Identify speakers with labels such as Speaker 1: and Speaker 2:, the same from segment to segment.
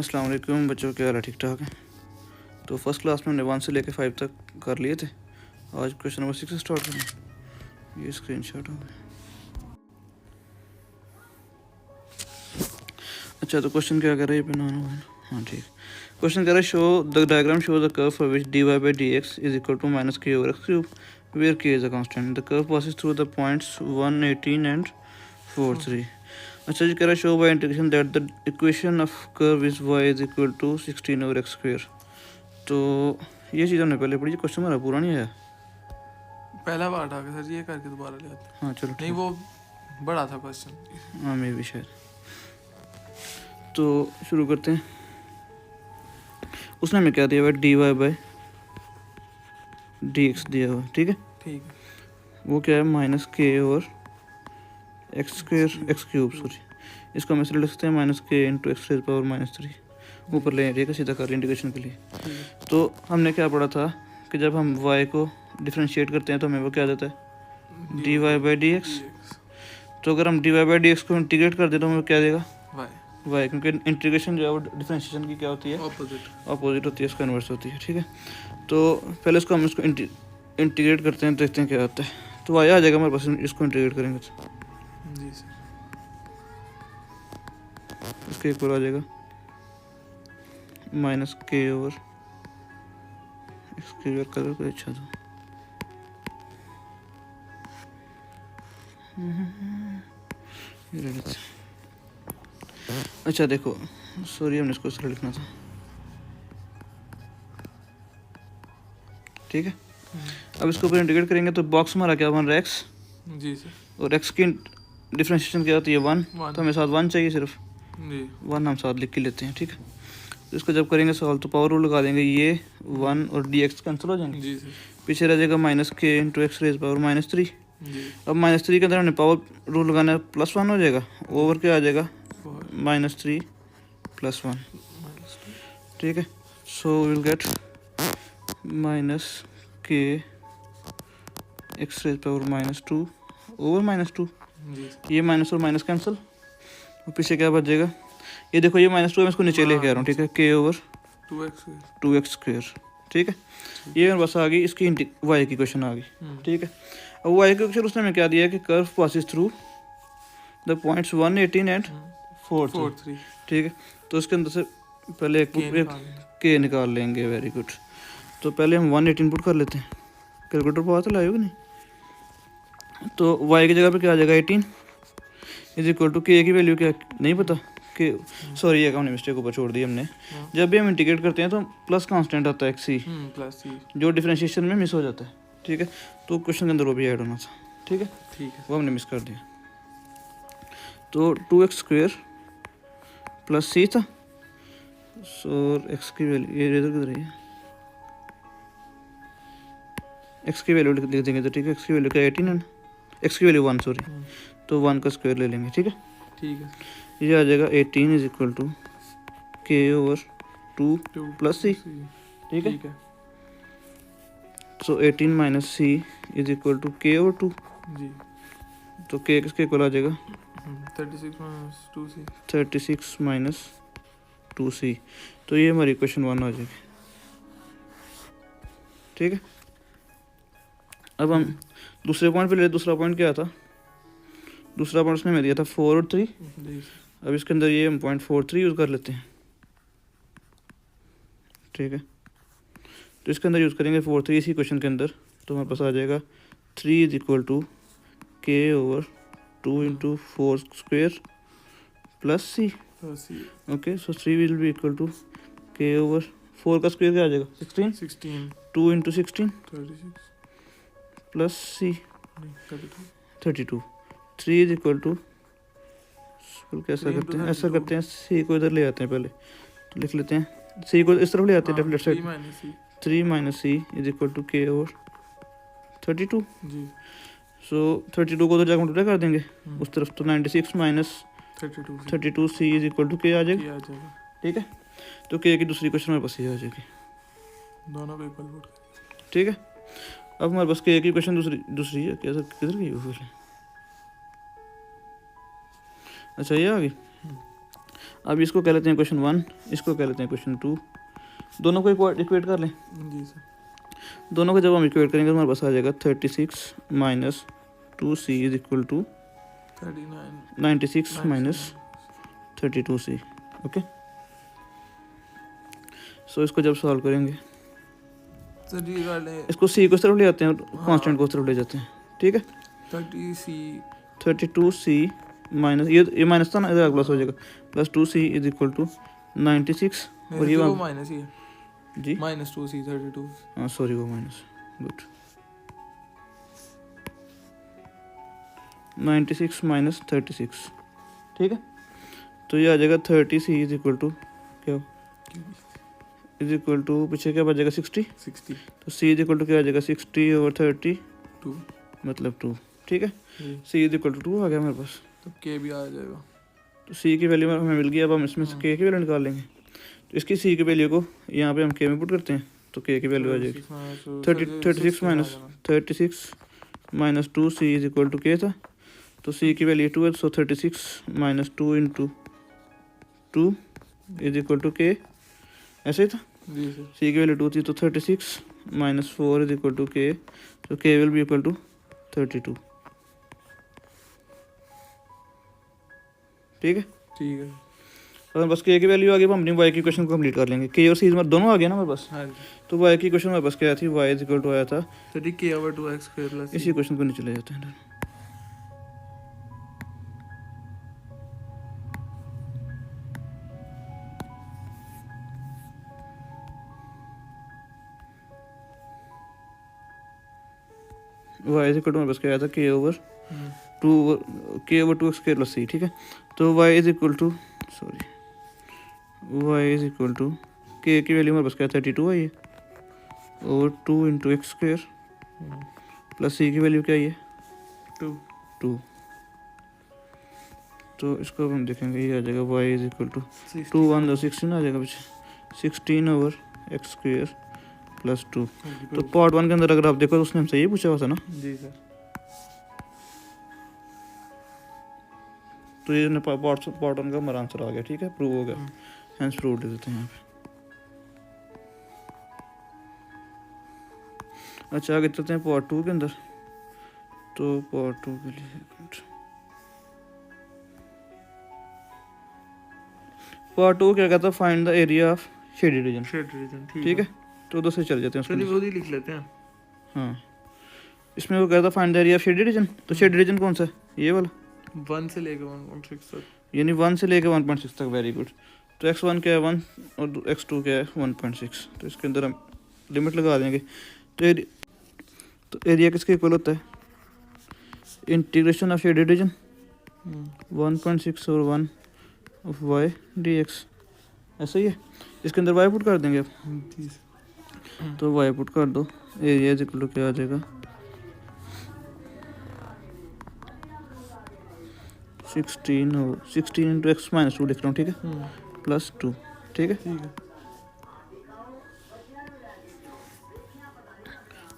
Speaker 1: अस्सलाम वालेकुम बच्चों, क्या हाल है? ठीक ठाक है। तो फर्स्ट क्लास में हमने 1 से लेकर 5 तक कर लिए थे। आज क्वेश्चन नंबर 6 से स्टार्ट करें। ये स्क्रीनशॉट हो गया। अच्छा, तो क्वेश्चन क्या कर रहा है? ये बनाना है। हाँ ठीक। क्वेश्चन कह रहा है show the diagram show the curve for which dy by dx is equal to minus k over x cube where k is a constant. The curve passes through the points 1, 18 and 4, 3। अच्छा जी, कह रहा है show by integration that the equation of curve is y is equal to 16 over x square. तो ये चीज़ हमने पहले पढ़ी। क्वेश्चन हमारा पूरा नहीं आया।
Speaker 2: पहला पार्ट आ गया सर, ये करके दोबारा ले आते।
Speaker 1: हाँ चलो
Speaker 2: नहीं, वो बड़ा था क्वेश्चन।
Speaker 1: हाँ मे भी शायद। तो शुरू करते हैं। उसने हमें क्या दिया हुआ? dy बाई dx दिया हुआ, ठीक है।
Speaker 2: ठीक है।
Speaker 1: वो क्या है? माइनस के और x square x cube, sorry. इसको हम ऐसे लिख सकते हैं minus k into x raise power minus 3 ऊपर ले आइए, सीधा कर इंटीग्रेशन के लिए। तो हमने क्या पढ़ा था कि जब हम y को डिफ्रेंशिएट करते हैं तो हमें वो क्या देता है? dy by dx। तो अगर हम dy बाई dx को इंटीग्रेट कर दें तो हमें क्या देगा? y, क्योंकि इंटीग्रेशन जो है वो डिफ्रेंशिएशन की क्या होती है? ऑपोजिट होती है, इसका इन्वर्स होती है, ठीक है। तो पहले इसको हम इसको इंटीग्रेट करते हैं, देखते हैं क्या आता है। तो y आ जाएगा हमारे पास, इसको इंटीग्रेट करेंगे तो
Speaker 2: जी सर।
Speaker 1: इसके एक आ जाएगा माइनस के ओवर इसके कलर को अच्छा दो। अच्छा देखो, सॉरी हमने इसको इसलिए लिखना था, ठीक है। अब इसको ऊपर इंटीग्रेट करेंगे तो बॉक्स हमारा क्या बन रहा है? एक्स।
Speaker 2: जी सर।
Speaker 1: और एक्स की डिफ्रेंशिएशन क्या होती है? 1। तो हमें साथ 1 चाहिए, सिर्फ
Speaker 2: जी
Speaker 1: 1 हम साथ लिख के लेते हैं, ठीक है। तो इसको जब करेंगे सॉल्व तो पावर रूल लगा देंगे, ये 1 और डी एक्स कैंसिल हो जाएंगे।
Speaker 2: जी सर।
Speaker 1: पीछे रह जाएगा minus k into x raise power minus 3।
Speaker 2: जी
Speaker 1: अब माइनस 3 के अंदर हमने पावर रूल लगाना है, +1 हो जाएगा। ओवर क्या आ जाएगा? माइनस 3 + 1, ठीक है। So will get minus k x raise power minus 2 over minus 2।
Speaker 2: जी
Speaker 1: ये माइनस और माइनस कैंसिल, और पीछे क्या बच जाएगा? ये देखो, ये माइनस 2 मैं इसको नीचे लेके आ रहा हूँ, ठीक है। के ओवर 2x स्क्वायर, ठीक है। ये मेरे पास आ गई, इसकी y की क्वेश्चन आ गई, ठीक है। अब y की क्वेश्चन उसने हमें क्या दिया है कि curve passes through the points 1, 18 and 4, 3, ठीक है। तो इसके अंदर से पहले एक के निकाल लेंगे। Very good. तो पहले हम 118 पुट कर लेते हैं। कैलकुलेटर पर तो लाए कि नहीं? तो y की जगह पे क्या आ जाएगा? 18 इज इक्वल टू के की वैल्यू क्या नहीं पता कि, सॉरी ये हमने मिस्टेक ऊपर छोड़ दी हमने। जब भी हम इंटीग्रेट करते हैं तो प्लस कांस्टेंट आता है सी, जो डिफरेंशिएशन में मिस हो जाता है, ठीक है। तो क्वेश्चन के अंदर वो भी ऐड होना था, ठीक है। वो हमने मिस कर दिया। तो 2x स्क्वायर प्लस सी था, और एक्स की वैल्यू ये इधर किधर है? एक्स की वैल्यू लिख देंगे तो ठीक है। एक्स की वैल्यू क्या? 18 है। एक्स की वैल्यू 1, सॉरी। तो 1 का स्क्वायर ले लेंगे, ठीक है।
Speaker 2: ठीक है।
Speaker 1: ये आ जाएगा 18 is equal to k over 2 plus c, ठीक है। So 18 minus c is equal to k over 2।
Speaker 2: जी।
Speaker 1: तो के किसके इक्वल आ जाएगा?
Speaker 2: 36
Speaker 1: माइनस 2c। तो ये हमारी क्वेश्चन 1 आ जाएगी, ठीक है। अब हम दूसरे पॉइंट पे ले। दूसरा पॉइंट क्या था? दूसरा पॉइंट उसने हमें दिया था 4 और 3। अब इसके अंदर ये हम पॉइंट 4, 3 यूज़ कर लेते हैं, ठीक है। तो इसके अंदर यूज़ करेंगे 4, 3 इसी क्वेश्चन के अंदर। तो हमारे पास आ जाएगा 3 is equal to k over 2 into 4 square plus c. Okay, so 3 will be equal to k over 4 का स्क्वेयर क्या आ जाएगा? 16। 2 into 16 plus c 32। 3 is equal to, कैसा करते हैं? ऐसा करते हैं, सी को इधर ले आते हैं पहले, तो लिख लेते हैं सी को इस तरफ ले आते हैं, left side. 3 minus c is equal to k over 32। So 32 को उधर जाकर मल्टीप्लाई कर देंगे उस तरफ, तो 96 minus 32 c is equal to k आ जाएगा, ठीक है। तो के की दूसरी क्वेश्चन हमारे पास ये आ जाएगी,
Speaker 2: दोनों को इक्वल,
Speaker 1: ठीक है। अब हमारे पास के की क्वेश्चन दूसरी है, कैसा किधर गई वो? अच्छा ये आ गई। अब इसको कह लेते हैं क्वेश्चन 1, इसको कह लेते हैं क्वेश्चन 2। दोनों को इक्वेट कर लें।
Speaker 2: जी सर।
Speaker 1: दोनों को जब हम इक्वेट करेंगे तो हमारे पास आ जाएगा 36 minus 2c is equal to 96 minus 32c। Okay, so इसको जब सॉल्व करेंगे
Speaker 2: सर ये वाले
Speaker 1: इसको c को तरफ ले जाते हैं और कांस्टेंट को तरफ ले जाते हैं, ठीक है। 32c माइनस ये माइनस था ना, इधर प्लस हो जाएगा, plus 2c is equal to 96 और ये
Speaker 2: वो माइनस ही है
Speaker 1: जी,
Speaker 2: -2c 32।
Speaker 1: हाँ सॉरी वो माइनस, गुड, 96 माइनस 36, ठीक है। तो ये आ जाएगा 30c इज इक्वल टू क्या इज इक्वल टू पीछे क्या बचेगा 60, तो c इज इक्वल टू क्या आ जाएगा 60 ओवर 32 मतलब 2, ठीक है। c इज इक्वल टू 2 आ गया मेरे पास,
Speaker 2: तो k भी आ जाएगा।
Speaker 1: तो c की वैल्यू हमें मिल गई। अब हम इसमें से k की वैल्यू निकाल लेंगे, तो इसकी c की वैल्यू को यहाँ पे हम k में पुट करते हैं, तो k की वैल्यू आ जाएगी 36 minus 2c is equal to k था, तो c की वैल्यू 2 है, so 36 minus 2 into 2 is equal to k, ऐसे ही था।
Speaker 2: जी सर।
Speaker 1: c की वैल्यू 2 थी, तो 36 minus 4 is equal to k, तो k will be equal to 32, ठीक है।
Speaker 2: ठीक है।
Speaker 1: अगर बस k की वैल्यू आ गई, तो हम अपनी y की क्वेश्चन को कंप्लीट कर लेंगे। k और c हमारे दोनों आ गए ना हमारे पास,
Speaker 2: हाँ जी।
Speaker 1: तो y की क्वेश्चन हमारे पास क्या थी, y इज इक्वल टू आया था,
Speaker 2: सर ये k/2x² प्लस
Speaker 1: इसी क्वेश्चन को नीचे ले जाते हैं। y इज इक्वल टू हमारे पास क्या आया था, k/2x² प्लस c, ठीक है। तो y is equal to y is equal to k की वैल्यू हमारे पास क्या 32 आई है, और 2 into x square plus c की वैल्यू क्या है 2। तो इसको अब हम देखेंगे, ये आ जाएगा y इज इक्वल टू 2 1 16 आ जाएगा पीछे 16 ओवर एक्स स्क्वेयर प्लस 2। तो पार्ट 1 के अंदर अगर आप देखो तो उसने हमसे ये पूछा हुआ था ना।
Speaker 2: जी सर।
Speaker 1: तो ये पार्ट 1 का हमारा आंसर आ गया, ठीक है, प्रूव हो गया, हेंस प्रूव दे देते हैं यहाँ पे। अच्छा आगे चलते हैं पार्ट 2 के अंदर। तो पार्ट 2 के लिए पार्ट 2 क्या कहता है, find the area of shaded region, ठीक है। तो उधर से चल जाते हैं,
Speaker 2: चलिए वो ही लिख लेते हैं।
Speaker 1: हाँ, इसमें वो कहता है find the area of shaded region, तो शेडेड रीजन कौन सा है, ये वाला
Speaker 2: 1 से लेकर 1.6 तक,
Speaker 1: यानी 1 से लेकर 1.6 तक, वेरी गुड। तो x1 क्या है 1 और x2 क्या है 1.6, तो इसके अंदर हम लिमिट लगा देंगे। तो एरिया किसके इक्वल होता है, इंटीग्रेशन ऑफ शेडेड रीजन 1.6 और 1 ऑफ y dx, ऐसा ही है। इसके अंदर y पुट कर देंगे अब, तो y पुट कर दो, एरिया इज इक्वल टू क्या आ जाएगा 16 इंटू एक्स माइनस 2 लिख रहा हूँ, ठीक है, प्लस 2, ठीक है।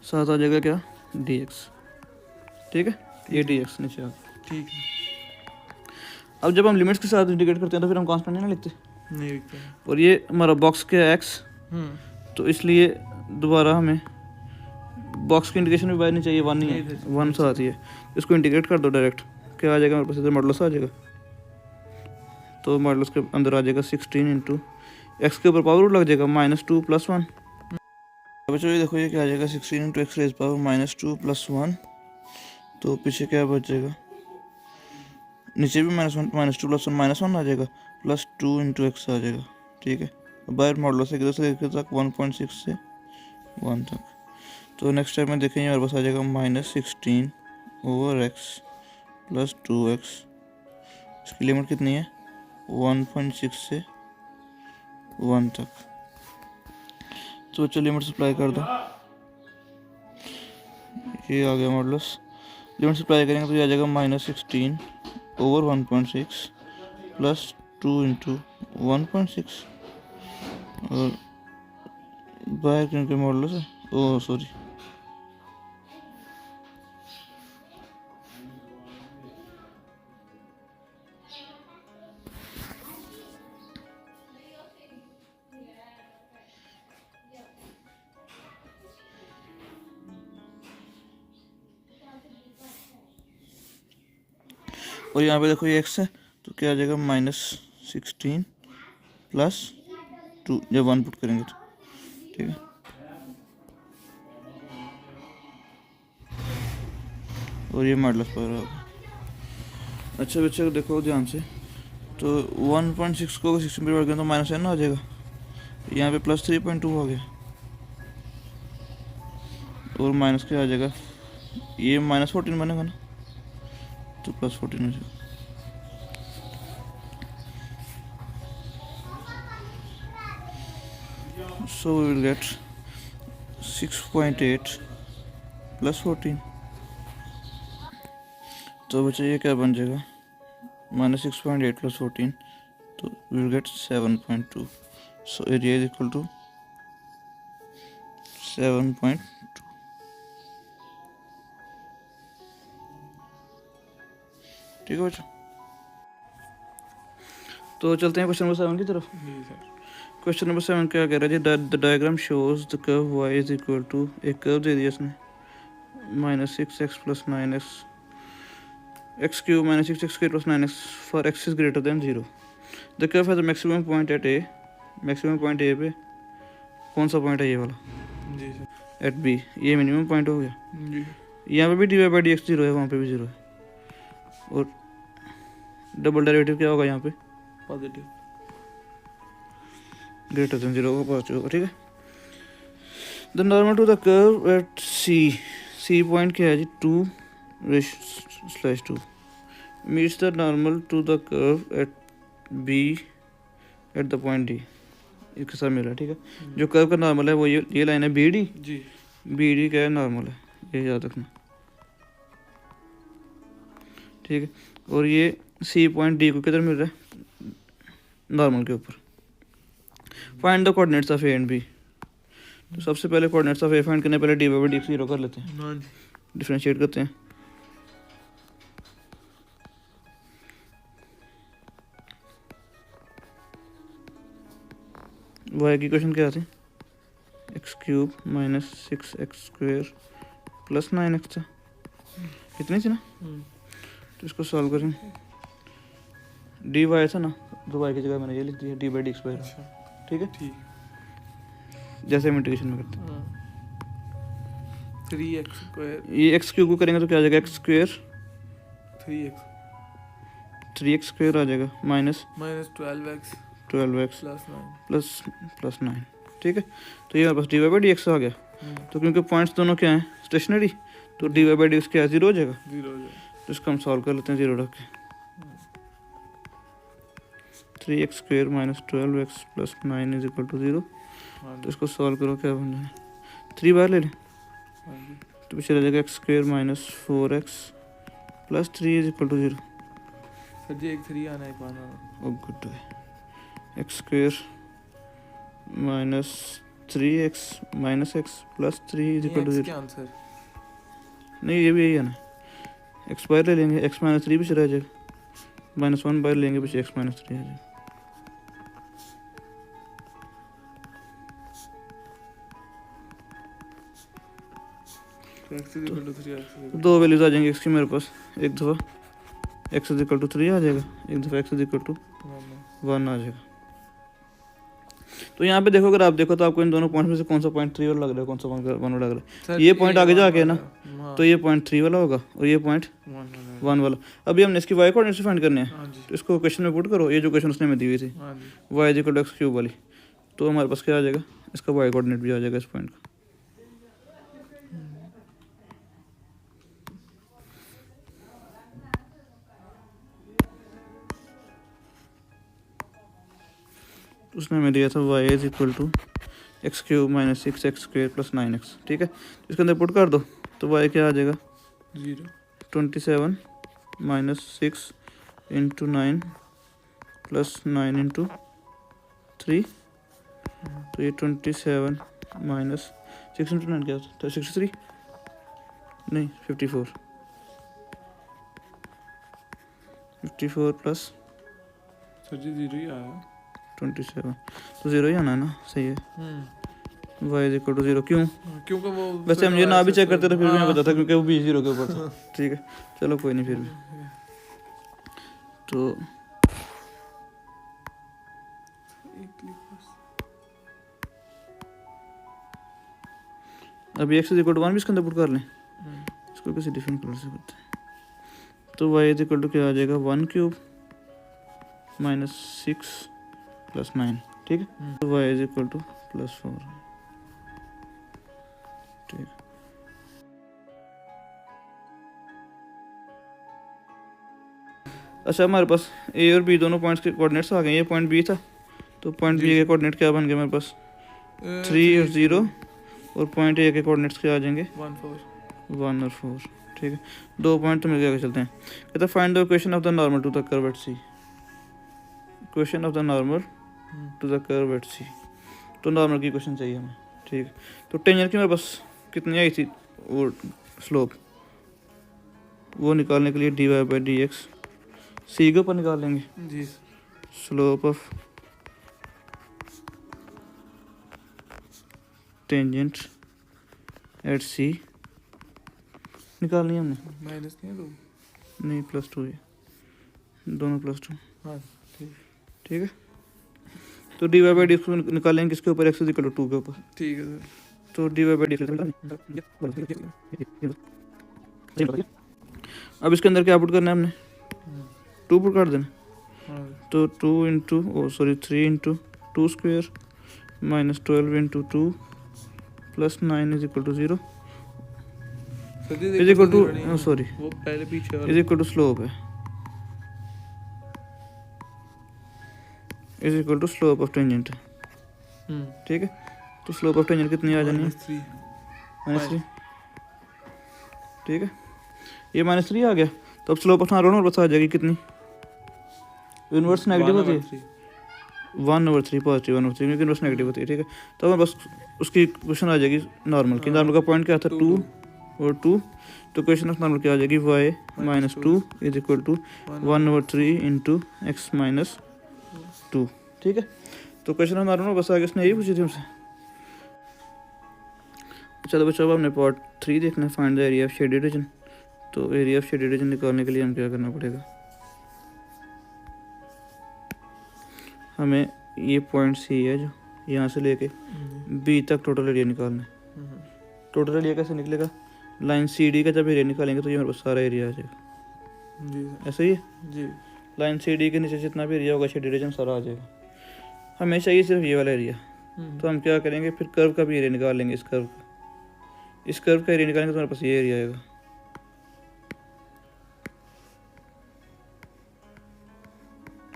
Speaker 1: साथ आ जाएगा क्या dx, ठीक है, ये dx नीचे आ गया,
Speaker 2: ठीक है।
Speaker 1: अब जब हम लिमिट्स के साथ इंटीग्रेट करते हैं तो फिर हम कांस्टेंट नहीं लिखते,
Speaker 2: नहीं लिखते।
Speaker 1: और ये हमारा बॉक्स क्या है x, तो इसलिए दोबारा हमें बॉक्स की इंटीग्रेशन भी बाहर नहीं चाहिए, 1 नहीं है, 1 से आती है, इसको इंटीग्रेट कर दो डायरेक्ट, क्या आ जाएगा हमारे पास, इधर मॉडुलस आ जाएगा, तो मॉडुलस के अंदर आ जाएगा 16 इंटू एक्स के ऊपर पावर लग जाएगा -2 + 1। बच्चों ये देखो, ये क्या आ जाएगा 16 इंटू एक्स रेज पावर -2 + 1, तो पीछे क्या बच जाएगा, नीचे भी -2 + 1 -1 आ जाएगा, प्लस 2 इंटू एक्स आ जाएगा, ठीक है। बाहर मॉडुलस से किधर से तक 1.6 से 1 तक। तो नेक्स्ट टाइम में देखेंगे हमारे पास आ जाएगा -16 ओवर एक्स प्लस 2x, इसकी लिमिट कितनी है 1.6 से 1 तक। तो बच्चों लिमिट सप्लाई कर दो, ये आ गया मॉडुलस, लिमिट सप्लाई करेंगे तो ये आ जाएगा -16 ओवर 1.6 प्लस 2 इंटू 1.6, और बाहर क्योंकि मॉडुलस है, ओह सॉरी, और यहाँ पे देखो ये x है तो क्या आ जाएगा -16 + 2 जब 1 पुट करेंगे तो, ठीक है। और ये मॉडुलस पर होगा। अच्छा बच्चे देखो ध्यान से, तो 1.6 को 16 पे करें तो -n आ जाएगा, यहाँ पे +3.2 हो गया, और माइनस क्या आ जाएगा, ये -14 बनेगा ना, तो +14 हो जाएगा। So we will get 6.8 + 14। तो बच्चे ये क्या बन जाएगा, -6.8 + 14, तो we will get 7.2। So area is equal to 7.2। ठीक है बच्चों, तो चलते हैं क्वेश्चन नंबर 7 की तरफ।
Speaker 2: जी सर।
Speaker 1: क्वेश्चन नंबर 7 क्या कह रहा है जी, the diagram shows the curve y is equal to, एक कर्व दे दिया इसने, -6x + 9x x³ -6x² + 9x for x is greater than 0। The curve has a maximum point at A, maximum point A पे कौन सा point है, ये वाला,
Speaker 2: जी सर।
Speaker 1: एट बी, ये मिनिमम पॉइंट हो गया।
Speaker 2: जी।
Speaker 1: यहाँ पे भी dy/dx 0 है, वहाँ पे भी 0 है, और डबल डेरिवेटिव क्या होगा यहाँ पे,
Speaker 2: पॉजिटिव,
Speaker 1: ग्रेटर देन 0 का पॉजिटिव होगा, ठीक है। The normal to the curve at c point क्या है जी, 2/2 meets the normal to the curve at b at the point d, इसके साथ मिला, ठीक है। जो कर्व का नॉर्मल है वो ये लाइन है बी डी,
Speaker 2: जी।
Speaker 1: बी डी क्या है, नॉर्मल है, ये याद रखना, ठीक है। और ये सी पॉइंट डी को किधर मिल रहा है, नॉर्मल के ऊपर। Find the coordinates of a and b, तो सबसे पहले कोऑर्डिनेट्स ऑफ ए फाइंड करने पहले dy/dx 0 कर लेते हैं,
Speaker 2: हाँ जी।
Speaker 1: डिफरेंशिएट करते हैं। y की इक्वेशन क्या थी, x³ -6x² + 9x था, इतनी थी ना, तो इसको सॉल्व करें, dy था ना, तो y की जगह मैंने ये लिख दिया dy/dx,
Speaker 2: अच्छा,
Speaker 1: ठीक है,
Speaker 2: ठीक।
Speaker 1: जैसे हम इंटीग्रेशन में करते हैं।
Speaker 2: 3x²,
Speaker 1: ये x³ को करेंगे तो क्या आ जाएगा, x²
Speaker 2: 3x
Speaker 1: 3x² आ जाएगा,
Speaker 2: -12x
Speaker 1: -12x
Speaker 2: + 9।
Speaker 1: +9, ठीक है। तो ये हमारे पास dy/dx आ गया, तो क्योंकि पॉइंट्स दोनों क्या हैं, स्टेशनरी, तो dy/dx क्या है, 0 हो जाएगा,
Speaker 2: 0 हो जाएगा।
Speaker 1: तो इसको हम सॉल्व कर लेते हैं 0 रख के। 3x² -12x + 9 = 0,
Speaker 2: हाँ
Speaker 1: तो
Speaker 2: जी।
Speaker 1: इसको सॉल्व करो, क्या बन जाए, 3 बार ले लें,
Speaker 2: हाँ जी।
Speaker 1: तो पीछे रह जाएगा x² -4x + 3 = 0।
Speaker 2: सर जी, एक 3 आना, एक 1 आना।
Speaker 1: ओ गुड है, x² -3x -x + 3 = 0।
Speaker 2: क्या आंसर?
Speaker 1: नहीं, ये भी यही है ना, x बाहर ले लेंगे, x -3 पीछे रह जाएगा, -1 बाहर लेंगे, पीछे x -3 आ जाएगा।
Speaker 2: x = 3,
Speaker 1: दो वैल्यूज आ जाएंगी x की मेरे पास, एक दफ़ा x = 3 आ जाएगा, एक दफ़ा x = 1 आ जाएगा। तो यहाँ पे देखो, अगर आप देखो तो आपको इन दोनों पॉइंट में से कौन सा पॉइंट 3 वाला लग रहा है, कौन सा पॉइंट 1 वाला लग रहा है, ये पॉइंट आगे जाके ना, तो ये पॉइंट 3 वाला होगा, और ये पॉइंट 1 वाला। अभी हमने इसकी y कोऑर्डिनेट्स फाइंड करने हैं,
Speaker 2: हाँ जी।
Speaker 1: तो इसको क्वेश्चन में पुट करो, ये जो क्वेश्चन उसने में दी हुई थी,
Speaker 2: हाँ जी।
Speaker 1: y = x³ वाली, तो हमारे पास क्या आ जाएगा, इसका y कोऑर्डिनेट भी आ जाएगा इस पॉइंट का। उसने हमें दिया था y = x³ -6x² + 9x, ठीक है। इसके अंदर पुट कर दो, तो y क्या आ जाएगा,
Speaker 2: 0
Speaker 1: 27 -6 × 9 + 9 × 3, तो ये 27 -6 × 9 क्या होता है, 63 नहीं 54 प्लस
Speaker 2: सर जी 0 ही आया।
Speaker 1: 27, तो 0 ही आना है ना, सही है। y = 0, क्यों,
Speaker 2: क्योंकि वो
Speaker 1: वैसे हम ये ना भी चेक करते तो फिर भी हमें
Speaker 2: हाँ।
Speaker 1: पता था, क्योंकि वो भी 0 के ऊपर था, ठीक है, चलो कोई नहीं, फिर भी तो
Speaker 2: एक क्लिक बस।
Speaker 1: अभी x इज इक्वल टू 1 भी इसके अंदर पुट कर लें, इसको किसी डिफरेंट कलर से करते हैं। तो y इज इक्वल टू क्या आ जाएगा 1 क्यूब माइनस 6 प्लस 9, ठीक है। तो y is equal two plus 4, ठीक है। अच्छा हमारे पास a और b दोनों पॉइंट्स के कोऑर्डिनेट्स आ गए। ये पॉइंट b था, तो पॉइंट b के कोऑर्डिनेट क्या बन गए मेरे पास 3 और 0, और पॉइंट a के कोऑर्डिनेट्स क्या आ जाएंगे 1 और 4, ठीक है। 2 पॉइंट तो मिल गया, चलते हैं। कहता find the equation of the normal to the curve at C, equation of the normal to the curve at C. तो नॉर्मल की इक्वेशन चाहिए हमें, ठीक है। तो टेंजेंट की मेरे पास कितनी आई थी वो स्लोप, वो निकालने के लिए dy बाई डी एक्स सी के ऊपर निकाल लेंगे
Speaker 2: जी।
Speaker 1: स्लोप ऑफ टेंजेंट एट सी निकालनी है हमने,
Speaker 2: माइनस नहीं है तो
Speaker 1: नहीं +2 है, दोनों +2,
Speaker 2: हाँ ठीक
Speaker 1: ठीक है। तो dy बाई डी एक्स निकालेंगे किसके ऊपर, x इज इक्वल टू 2 के ऊपर।
Speaker 2: ठीक है सर।
Speaker 1: तो dy बाई डी अब इसके अंदर क्या पुट करना है हमने, 2 पुट कर देना।
Speaker 2: हाँ
Speaker 1: तो 3 into 2 square minus 12 into 2 plus 9 is equal to 0 is equal to sorry
Speaker 2: वो पहले पीछे
Speaker 1: इज इक्वल टू स्लोप है, is equal to slope of tangent है, ठीक है। तो स्लोप ऑफ टेंजेंट कितनी आ जानी है -3, ठीक है। ये -3 आ गया, तो अब स्लोप ऑफ नॉर्मल बस आ जाएगी कितनी, इनवर्स नेगेटिव होती है 1/3 पॉजिटिव 1/3 क्योंकि इनवर्स नेगेटिव होती है, ठीक है। तो हमें बस उसकी क्वेश्चन आ जाएगी नॉर्मल की। नॉर्मल का पॉइंट क्या था 2 और 2, तो क्वेश्चन ऑफ नॉर्मल क्या आ जाएगी y minus 2 is equal to 1/3 into x minus 2, ठीक है। तो क्वेश्चन ऑफ नॉर्मल बस आगे उसने यही पूछी थी हमसे। चलो बच्चों अब हमने पार्ट 3 देखना है, find the area of shaded region. तो एरिया ऑफ शेडेड रीजन निकालने के लिए हम क्या करना पड़ेगा, हमें ये पॉइंट सी है जो यहाँ से लेके बी तक टोटल एरिया निकालना है। टोटल एरिया कैसे निकलेगा, लाइन सी डी का जब एरिया निकालेंगे तो ये हमारे पास सारा एरिया आ जाएगा
Speaker 2: जी
Speaker 1: ऐसे ही है।
Speaker 2: जी।
Speaker 1: लाइन सी डी के नीचे जितना भी एरिया होगा शेडेड रीजन सारा आ जाएगा। हमें चाहिए सिर्फ ये वाला एरिया, तो हम क्या करेंगे फिर कर्व का भी एरिया निकाल लेंगे। इस कर्व का एरिया निकालेंगे तो हमारे पास ये एरिया आएगा,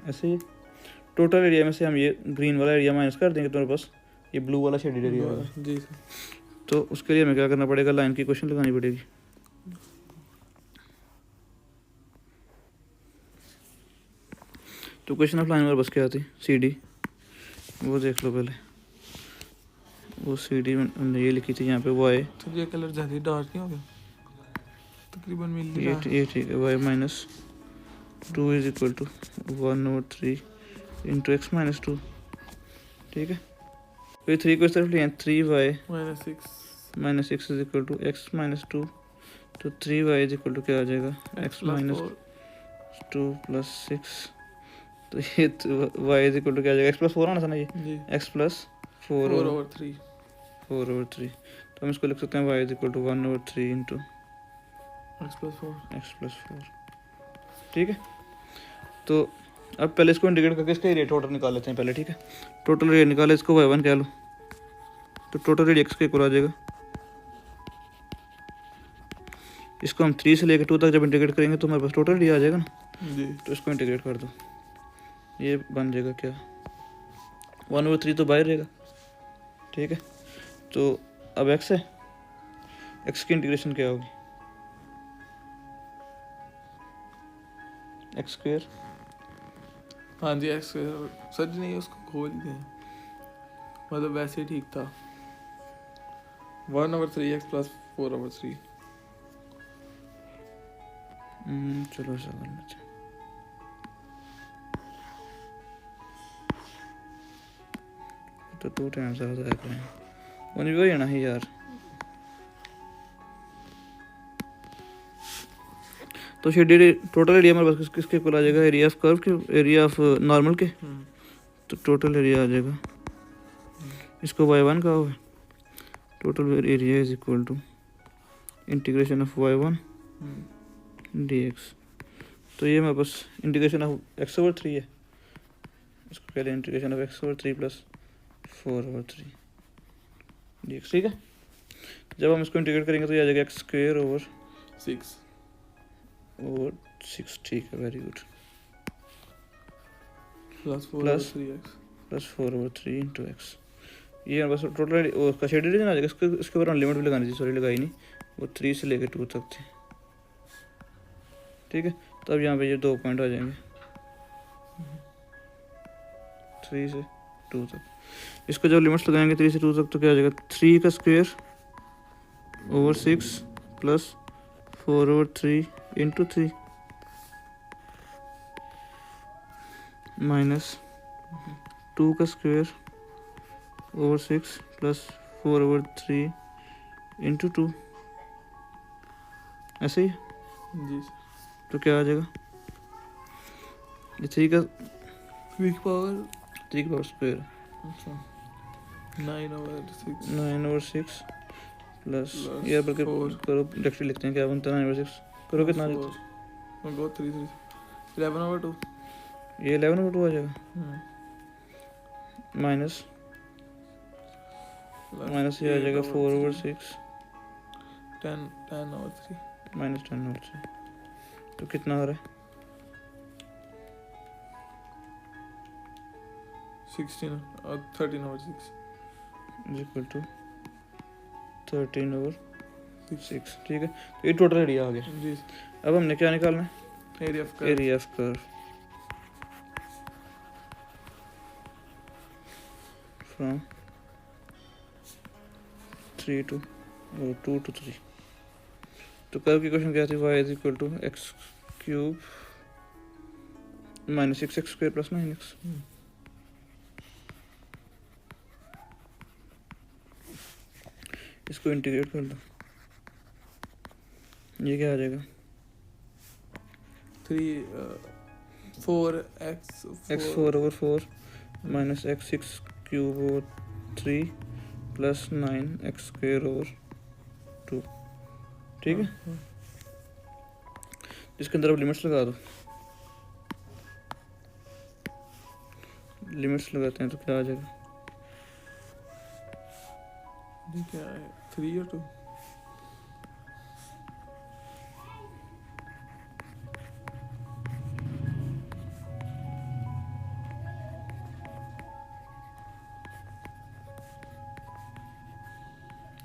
Speaker 1: ऐसे ही। टोटल एरिया में से हम ये ग्रीन वाला एरिया माइनस कर देंगे तो हमारे पास ये ब्लू वाला शेडेड एरिया आएगा।
Speaker 2: जी सर।
Speaker 1: तो उसके लिए हमें क्या करना पड़ेगा, लाइन की इक्वेशन लगानी पड़ेगी। तो क्वेश्चन ऑफ लाइन हमारे पास क्या थी, सी डी, वो देख लो पहले। वो सी डी हमने ये लिखी थी यहाँ पे y,
Speaker 2: तो ये कलर ज़्यादा डार्क नहीं हो गया, तकरीबन मिल
Speaker 1: ये
Speaker 2: रहा है।
Speaker 1: ये ठीक है, y minus 2 is equal to 1/3 into x minus 2, ठीक है। फिर 3 को इस तरफ लिया 3y minus 6 is equal to x minus 2, तो 3y इज इक्वल टू क्या आ जाएगा x माइनस 2 प्लस 6, तो ये y इज इक्वल टू क्या आ जाएगा x प्लस 4 आना था ना, ये
Speaker 2: जी
Speaker 1: x प्लस 4/3, तो हम इसको लिख सकते हैं y is equal to 1/3 into x plus 4, ठीक है। तो अब पहले इसको इंटीग्रेट करके इसका एरिया टोटल निकाल लेते हैं पहले, ठीक है। टोटल एरिया निकाले, इसको y1 कह लो, तो टोटल एरिया x के इक्वल आ जाएगा। इसको हम 3 से लेकर 2 तक जब इंटीग्रेट करेंगे तो हमारे पास टोटल एरिया आ जाएगा ना
Speaker 2: जी।
Speaker 1: तो इसको इंटीग्रेट कर दो, ये बन जाएगा क्या 1/3 तो बाहर रहेगा, ठीक है। तो अब x है, x की इंटीग्रेशन क्या होगी एक्स स्क्वायर,
Speaker 2: हाँ जी एक्स सर जी नहीं उसको खोल ही दें, मतलब वैसे ही ठीक था 1/3 x प्लस 4/3।
Speaker 1: चलो ऐसा कर लेते हैं। तो 2 टाइम्स आ जाएगा, वन भी वही है ना यार। तो शेडेड टोटल एरिया हमारे पास किसके इक्वल आ जाएगा, एरिया ऑफ कर्व के, एरिया ऑफ नॉर्मल के। तो टोटल एरिया आ जाएगा, इसको y1 का होगा, total area is equal to integration of y1 dx। तो ये हमारे पास इंटीग्रेशन ऑफ x/3 है, इसको कह लें integration of x/3 plus 4/3 dx, ठीक है। जब हम इसको इंटीग्रेट करेंगे तो ये आ जाएगा x² ओवर 6, ठीक है, very good,
Speaker 2: plus
Speaker 1: plus 4/3 into x। ये बस टोटल उसका शेडेड रीजन आ जाएगा। इसके ऊपर लिमिट भी लगानी थी, सॉरी लगाई नहीं, वो 3 से लेकर 2 तक थी, ठीक है। तो अब यहाँ पे ये 2 पॉइंट आ जाएंगे 3 से 2 तक। इसको जब लिमिट्स लगाएंगे 3 से 2 तक तो क्या आ जाएगा, 3 का square over 6 plus 4/3 into 3 minus 2 का स्क्वायर ओवर 6 प्लस 4/3 इंटू 2, ऐसे ही।
Speaker 2: जी
Speaker 1: तो क्या आ जाएगा, ये 3 का
Speaker 2: पावर
Speaker 1: स्क्वायर
Speaker 2: अच्छा 9/6
Speaker 1: 9/6 प्लस यार बल्कि करो डायरेक्टली लिखते हैं, क्या बनता है 9/6 करो कितना आ जाता है,
Speaker 2: 11/2
Speaker 1: ये 11/2 आ जाएगा, माइनस ये आ जाएगा 4/6
Speaker 2: 10/3
Speaker 1: माइनस 10/3। तो कितना हो रहा है,
Speaker 2: 16 और 13/6
Speaker 1: इज इक्वल टू 13/6, ठीक है। तो ये टोटल एरिया आ गया।
Speaker 2: जी।
Speaker 1: अब हमने क्या निकालना है,
Speaker 2: area of
Speaker 1: curve from 3 to 2 to 3। तो कर्व की क्वेश्चन क्या थी, y is equal to x³ minus 6x² plus 9x। इसको इंटीग्रेट कर दो, ये क्या आ जाएगा, 4x4 minus x6³ over 3 plus 9x² over 2, ठीक है। इसके अंदर अब लिमिट्स लगा दो, लिमिट्स लगाते हैं तो क्या आ जाएगा,
Speaker 2: क्या है 3 और 2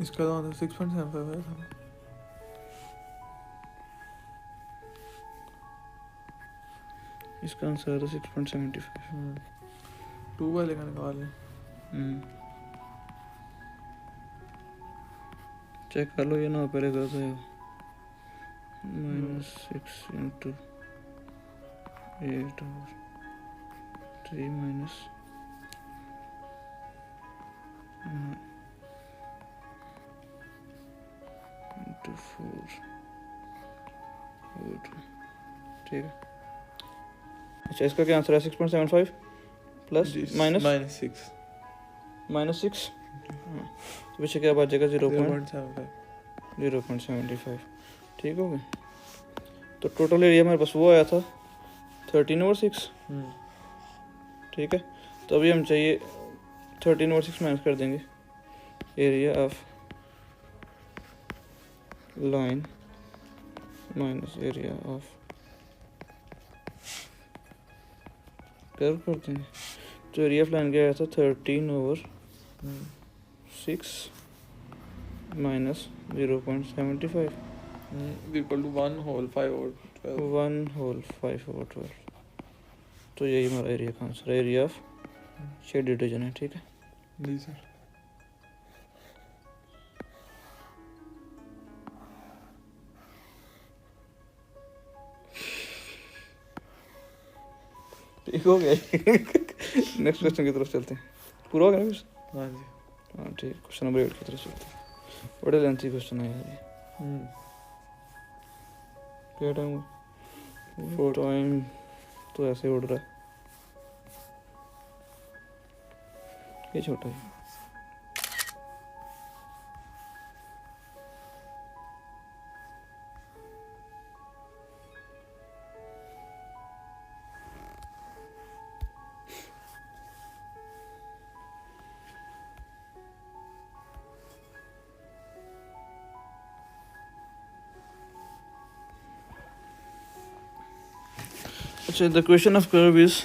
Speaker 2: इसका तो मतलब 6.75 है था।
Speaker 1: इसका आंसर है तो 6.75।
Speaker 2: 2 वाले का निकाल लें।
Speaker 1: चेक कर लो ये ना पहले गलत है, -6 इंटू 8 और 3 माइनस इंटू 4 और 2, ठीक है। अच्छा इसका क्या आंसर है, 6.75 प्लस माइनस 6 तो पीछे क्या बात जाएगा, 0.75, ठीक हो गया। तो टोटल एरिया हमारे पास वो आया था 13/6, ठीक है। तो अभी हम चाहिए 13/6 माइनस कर देंगे area of line minus area of curve कर देंगे। तो एरिया ऑफ लाइन क्या आया था 13/6 माइनस 0.75
Speaker 2: इक्वल टू 1 होल
Speaker 1: 5/12। तो यही हमारा एरिया का आंसर है, एरिया ऑफ शेडेड रीजन है, ठीक है।
Speaker 2: जी सर।
Speaker 1: ठीक हो गया। नेक्स्ट क्वेश्चन की तरफ चलते हैं, पूरा हो गया ना क्वेश्चन?
Speaker 2: हाँ जी।
Speaker 1: हाँ ठीक, क्वेश्चन नंबर 8 की तरफ चलते हैं। बड़े लेंथी क्वेश्चन है यार ये। क्या टाइम
Speaker 2: Four.
Speaker 1: टाइम तो ऐसे उड़ रहा है, ये छोटा है। अच्छा, the question of curve is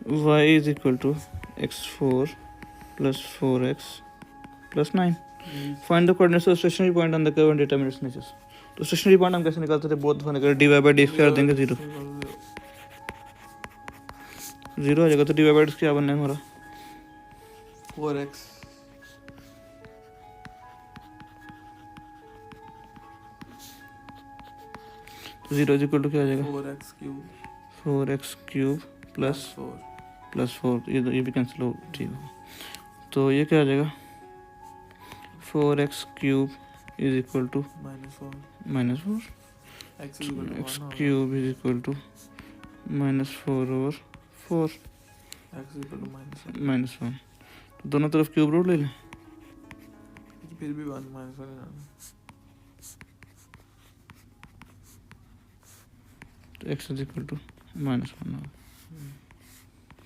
Speaker 1: y is equal to x4 plus 4x plus 9. Find the coordinates of stationary point on the curve and determine its niches. तो स्टेशनरी पॉइंट हम कैसे निकालते थे, बहुत फन कर dy बाई डी स्क्वायर देंगे 0 0 आ जाएगा, तो dy बाई डी क्या बनना है हमारा
Speaker 2: 4x
Speaker 1: तो 0 इज इक्वल टू क्या आ जाएगा
Speaker 2: 4x cube
Speaker 1: 4x cube plus
Speaker 2: 4
Speaker 1: plus 4, ये भी कैंसिल हो, ठीक है। तो ये क्या आ जाएगा 4x cube is equal to
Speaker 2: -4
Speaker 1: minus 4,
Speaker 2: x is equal to
Speaker 1: x
Speaker 2: 1 होगा।
Speaker 1: Cube is equal to -4 over 4
Speaker 2: x is equal to -1
Speaker 1: -1। तो दोनों तरफ क्यूब रूट ले लें,
Speaker 2: फिर भी 1 -1 ही आना।
Speaker 1: तो x इज इक्वल टू -1 होगा,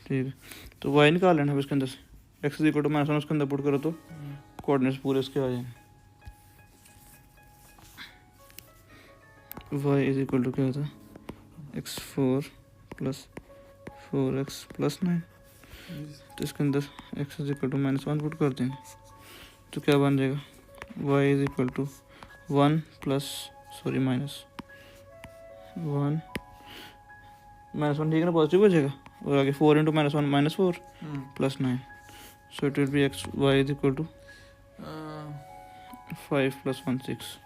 Speaker 1: ठीक है। तो y निकाल लेना है इसके अंदर से, x इज इक्वल टू -1 उसके अंदर पुट करो तो कोऑर्डिनेट्स पूरे इसके आ जाएंगे। y इज इक्वल टू क्या होता है x4 प्लस 4x प्लस 9। तो इसके अंदर x is equal to -1 put कर देंगे, तो क्या बन जाएगा y is equal to 1 plus sorry minus 1 -1, ठीक है ना, पॉजिटिव हो जाएगा। और आगे 4 into -1 -4 plus 9, so it will be x y is equal to 5 plus 1 6,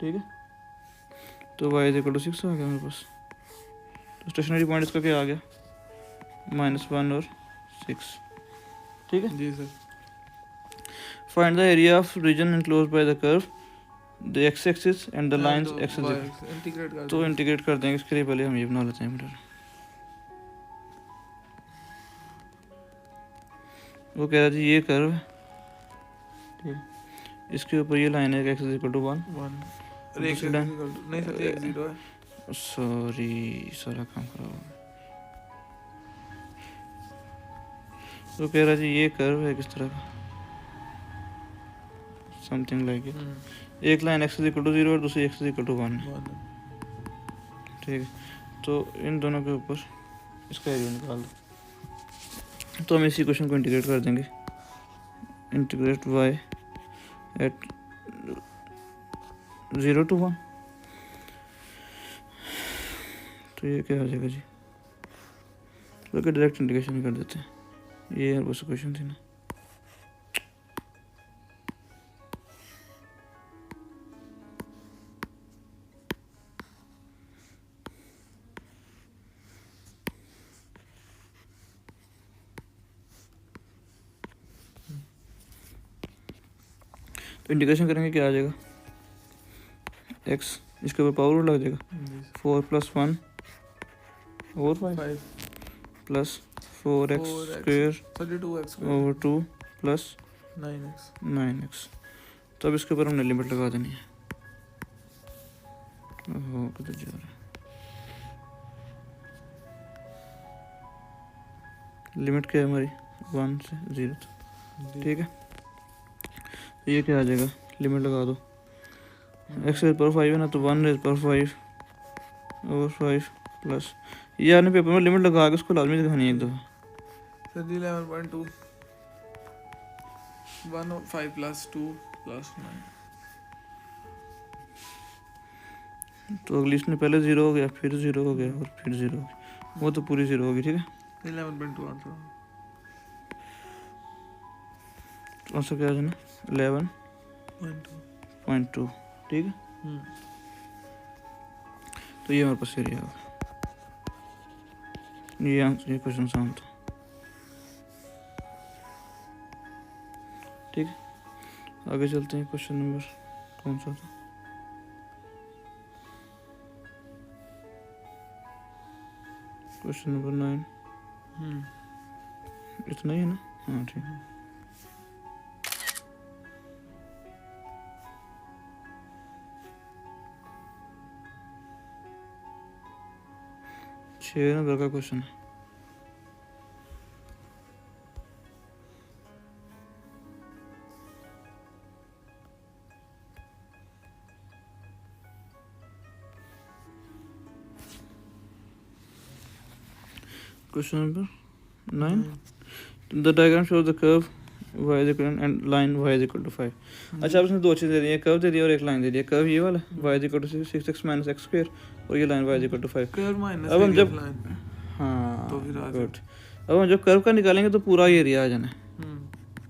Speaker 1: ठीक है। तो y इज इक्वल टू 6 आ गया मेरे पास। तो स्टेशनरी पॉइंट इसका क्या आ गया -1 और 6, ठीक है।
Speaker 2: जी sir.
Speaker 1: Find the area of region enclosed by the curve, the x axis and the lines x
Speaker 2: integrate कर
Speaker 1: तो इंटीग्रेट कर देंगे। इसके लिए पहले हम ये बना लेते हैं मीटर। वो कह रहा जी ये कर्व है, ठीक है, इसके ऊपर ये लाइन है x इज इक्वल टू 1
Speaker 2: नहीं सर ये 0 है।
Speaker 1: सॉरी सारा काम खराब हो गया। तो कह रहा जी ये कर्व है किस तरह का, समथिंग लाइक इट। एक line x is equal to 0 और दूसरी x इज इक्वल टू 1, ठीक है। तो इन दोनों के ऊपर इसका एरिया निकाल दो। तो हम इसी क्वेश्चन को इंटीग्रेट कर देंगे, इंटीग्रेट y एट 0 to 1। तो ये क्या आ जाएगा जी, तो डायरेक्ट इंटीग्रेशन कर देते हैं, ये बस क्वेश्चन थी ना। तो इंटीग्रेशन करेंगे क्या आ जाएगा x, इसके ऊपर पावर लग जाएगा 4 प्लस 1 और 5 plus 4x square
Speaker 2: 32x
Speaker 1: over 2 plus
Speaker 2: 9x।
Speaker 1: तो अब इसके ऊपर हमने लिमिट लगा देनी है। ओहो किधर जा रहा है, लिमिट क्या है हमारी 1 से 0 तक, ठीक है। तो ये क्या आ जाएगा, लिमिट लगा दो, x रेज पावर 5 है ना, तो 1 रेज पावर 5 ओवर 5 प्लस, ये आपने पेपर में लिमिट लगा के उसको लाजमी दिखानी है एक दफ़ा।
Speaker 2: सर 11.2 1 और 5 प्लस 2 प्लस 9।
Speaker 1: तो अगली इसमें पहले 0 हो गया, फिर 0 हो गया और फिर 0 हो गया, वो तो पूरी 0 होगी, ठीक है।
Speaker 2: 11.2 आंसर
Speaker 1: आंसर क्या आ जाना 11.2, ठीक है। तो ये हमारे पास एरिया होगा, ये आंसर, ये क्वेश्चन आसान था, ठीक है। आगे चलते हैं, क्वेश्चन नंबर कौन सा था, क्वेश्चन नंबर 9 इतना ही है ना? हाँ ठीक है। छः नंबर का क्वेश्चन है। Question number 9 the diagram shows the curve y is equal and line y is equal to 5। अच्छा अब इसमें दो चीज़ दे दी है, कर्व दे दिया और एक लाइन दे दिया। कर्व ये वाला y is equal to 6x minus x square और ये line y is equal to 5।
Speaker 2: Curve minus
Speaker 1: अब हम जब
Speaker 2: लाइन
Speaker 1: हाँ
Speaker 2: तो फिर आ
Speaker 1: गुड, अब हम जब कर्व का निकालेंगे तो पूरा ये एरिया आ जाना है।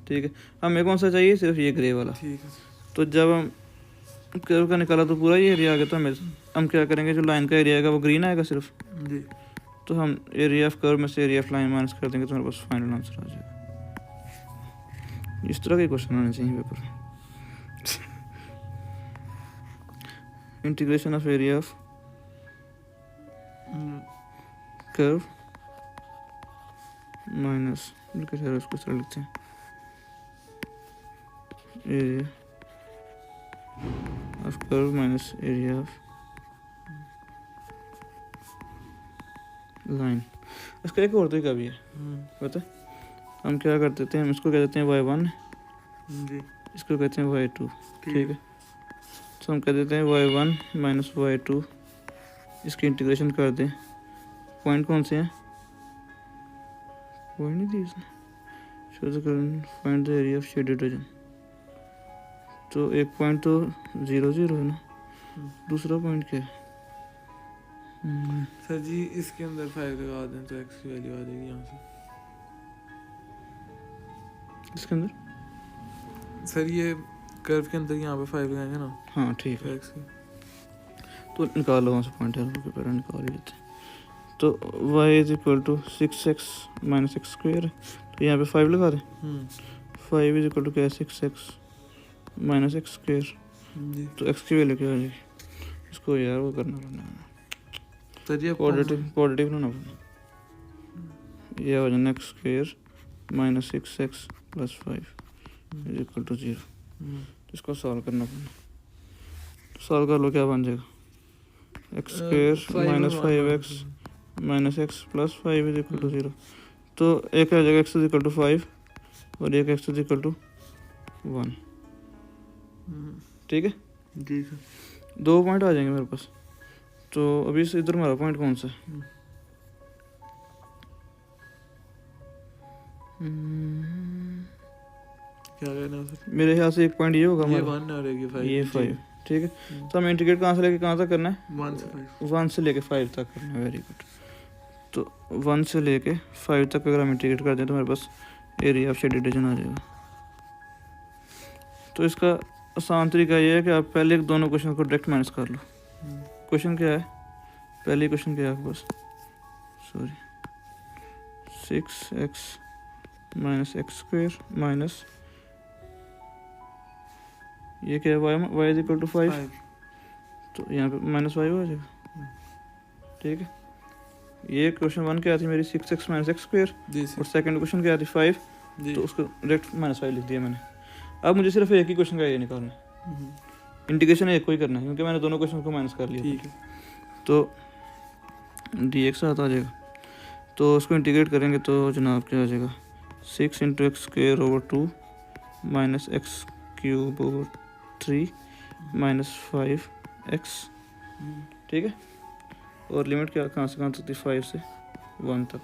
Speaker 1: ठीक है, हमें कौन सा चाहिए? सिर्फ ये ग्रे वाला।
Speaker 2: ठीक है।
Speaker 1: तो जब हम कर्व का निकाला तो पूरा ये एरिया आ गया, तो हम क्या करेंगे, जो लाइन का एरिया आएगा वो ग्रीन आएगा सिर्फ।
Speaker 2: जी।
Speaker 1: तो हम एरिया ऑफ कर्व में से एरिया ऑफ लाइन माइनस कर देंगे तो हमारे पास फाइनल आंसर आ जाएगा। इस तरह के क्वेश्चन आने चाहिए पेपर में। Integration of area of curve minus उसको इस तरह लिखते हैं, area of curve minus area of line. इसका एक और तरीका भी है, पता है? हम क्या कर देते हैं, हम इसको कह देते हैं y1
Speaker 2: जी,
Speaker 1: इसको कहते हैं y2। ठीक है, तो हम कह देते हैं y1 माइनस y2, इसकी इंटीग्रेशन कर दें। पॉइंट कौन से हैं? पॉइंट नहीं दी इसने, show the current find the area of shaded region. तो एक पॉइंट तो 0 0 है ना, दूसरा पॉइंट क्या है?
Speaker 2: सर जी इसके अंदर 5 लगा दें तो x की वैल्यू आ जाएगी यहाँ से।
Speaker 1: इसके अंदर
Speaker 2: सर ये कर्व के अंदर यहाँ पे 5 लगाएंगे ना।
Speaker 1: हाँ ठीक है,
Speaker 2: x की
Speaker 1: तो निकालो वहाँ से पॉइंट है, रुको पहले निकाल ही लेते हैं। तो y is equal to 6x minus x square, तो यहाँ पे 5 लगा दें। 5 इज इक्वल टू क्या है? 6x minus x square.
Speaker 2: जी।
Speaker 1: तो x की वैल्यू क्या आ जाएगी? इसको यार वो करना पड़ना है,
Speaker 2: सर ये
Speaker 1: पॉजिटिव बनाना पड़ना। ये हो जाना x square minus 6x plus 5 is equal to 0। इसको सॉल्व करना पड़ना। सॉल्व कर लो, क्या बन जाएगा? X square minus 5x minus x plus 5 is equal to 0। तो एक आ जाएगा x इज इक्वल टू 5 और एक x इज इक्वल टू 1। ठीक है
Speaker 2: जी सर,
Speaker 1: 2 पॉइंट आ जाएंगे मेरे पास। तो अभी से इधर हमारा पॉइंट कौन सा है?
Speaker 2: क्या कहना है सर?
Speaker 1: मेरे ख्याल से एक पॉइंट ये होगा
Speaker 2: ये
Speaker 1: हमारा,
Speaker 2: 1 और ये 5।
Speaker 1: ये 5। ठीक है, तो हम इंटीग्रेट कहाँ से लेके कहाँ तक करना है?
Speaker 2: 1 से 5।
Speaker 1: 1 से लेके 5 तक करना है। Very good. तो 1 से लेके 5 तक अगर हम इंटीग्रेट कर दें तो हमारे पास एरिया ऑफ शेडेड रीजन आ जाएगा। तो इसका आसान तरीका ये है कि आप पहले दोनों क्वेश्चन को डायरेक्ट माइनस कर लो। क्वेश्चन क्या है? पहले क्वेश्चन क्या है आपके पास? Sorry, 6x minus x square minus ये क्या है? y is equal to 5। तो यहाँ पे माइनस 5 हो जाएगा। ठीक है, ये क्वेश्चन 1 क्या थी मेरी? 6x minus x square. और सेकंड क्वेश्चन क्या थी? 5। तो उसको डायरेक्ट माइनस 5 लिख दिया मैंने। अब मुझे सिर्फ एक ही क्वेश्चन का ये निकालना है, इंटीग्रेशन एक को ही करना है, क्योंकि मैंने दोनों क्वेश्चन को माइनस कर लिया।
Speaker 2: ठीक है,
Speaker 1: तो dx आता आ जाएगा। तो उसको इंटीग्रेट करेंगे तो जनाब क्या आ जाएगा? 6 into x square over 2 minus x cube over 3 minus 5x। ठीक है, और लिमिट क्या कहाँ से कहाँ तक थी? 5 से 1 तक।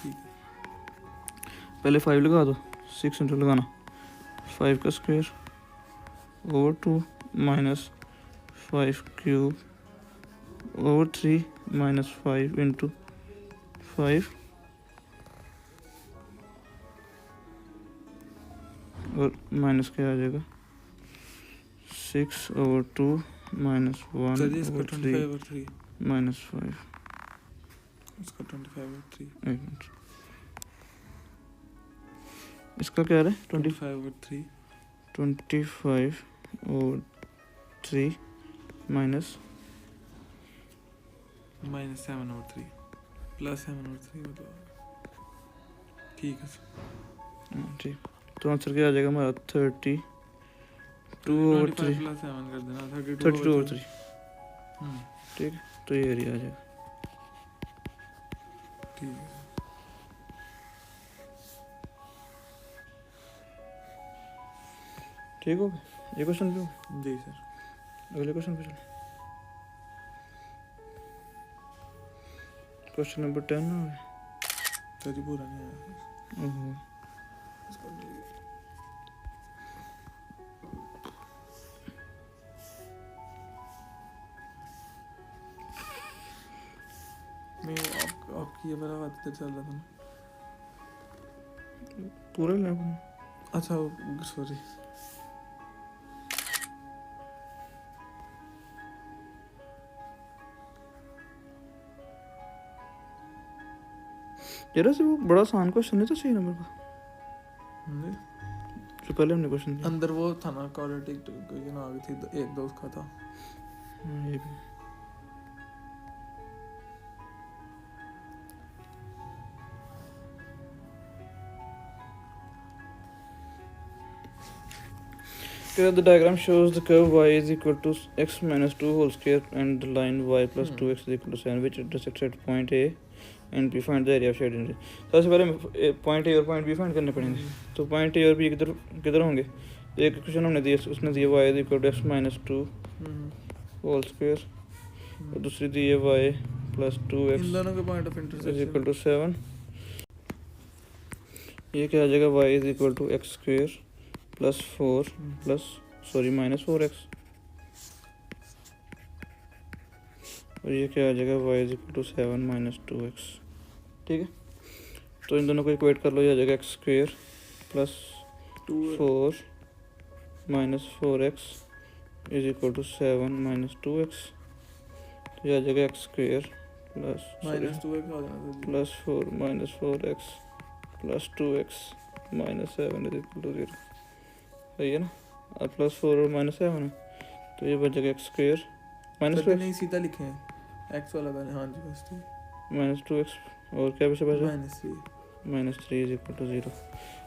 Speaker 2: ठीक है,
Speaker 1: पहले 5 लगा दो, 6 इंटू लगाना 5 का square over 2 minus 5 cube over 3 minus 5 into 5 और माइनस क्या आ जाएगा? 6 ओवर 2 माइनस 1 ओवर 3 माइनस 5।
Speaker 2: इसका 25 और 3।
Speaker 1: एक मिनट, इसका क्या है?
Speaker 2: 25 और 3
Speaker 1: 25 और 3 माइनस
Speaker 2: -7 और 3 +7 और 3 मतलब ठीक है सर।
Speaker 1: ठीक, तो आंसर क्या आ जाएगा हमारा 32 और 3
Speaker 2: +7 कर देना
Speaker 1: 32 और 3।
Speaker 2: हम्म
Speaker 1: ठीक है, तो ये एरिया आ जाएगा।
Speaker 2: ठीक है
Speaker 1: ठीक हो गया ये क्वेश्चन भी हो।
Speaker 2: जी सर।
Speaker 1: अगले क्वेश्चन पे चलो। क्वेश्चन नंबर 10 हो गया।
Speaker 2: सर जी पूरा नहीं आया
Speaker 1: ओहो,
Speaker 2: इसको नहीं। मैं आपकी ये वाला बात चल रहा था ना।
Speaker 1: पूरा लेना।
Speaker 2: अच्छा सॉरी।
Speaker 1: यार से वो बड़ा आसान क्वेश्चन नहीं था सही नंबर का जो पहले हमने क्वेश्चन दिया।
Speaker 2: अंदर वो था ना क्वाड्रेटिक इक्वेशन आ गई थी एक दो उसका था।
Speaker 1: ये भी Okay, the diagram shows the curve y is equal to x minus 2 whole square and the line y plus 2x is equal to 7 which intersects at point A and B. Find the area of shaded area. सबसे पहले point A और point B find करने पड़ेंगे। तो point A और B किधर किधर होंगे? एक क्वेश्चन हमने दिया, उसने दिया y is equal to x minus 2 whole square और दूसरी दी है y plus 2x
Speaker 2: इन दोनों के point of
Speaker 1: is
Speaker 2: intersection
Speaker 1: equal to 7। ये क्या आ जाएगा? y is equal to x square plus 4 plus sorry minus 4x और ये क्या आ जाएगा? y is equal to 7 minus 2x। ठीक है, तो इन दोनों को इक्वेट कर लो, ये आ जाएगा x square plus 4 minus 4x is equal to 7 minus 2x। तो ये आ जाएगा x square plus
Speaker 2: -2x आ जाना था
Speaker 1: plus 4 minus 4x plus 2x minus 7 is equal to 0। सही है ना? अब प्लस 4 और माइनस 7 है तो ये बच जाएगा एक्स स्क्वायर माइनस
Speaker 2: सर नहीं सीधा लिखे हैं x वाला था। हाँ जी बस ठीक।
Speaker 1: माइनस 2x और क्या बचा बचा
Speaker 2: -3
Speaker 1: माइनस 3 इज इक्वल टू 0।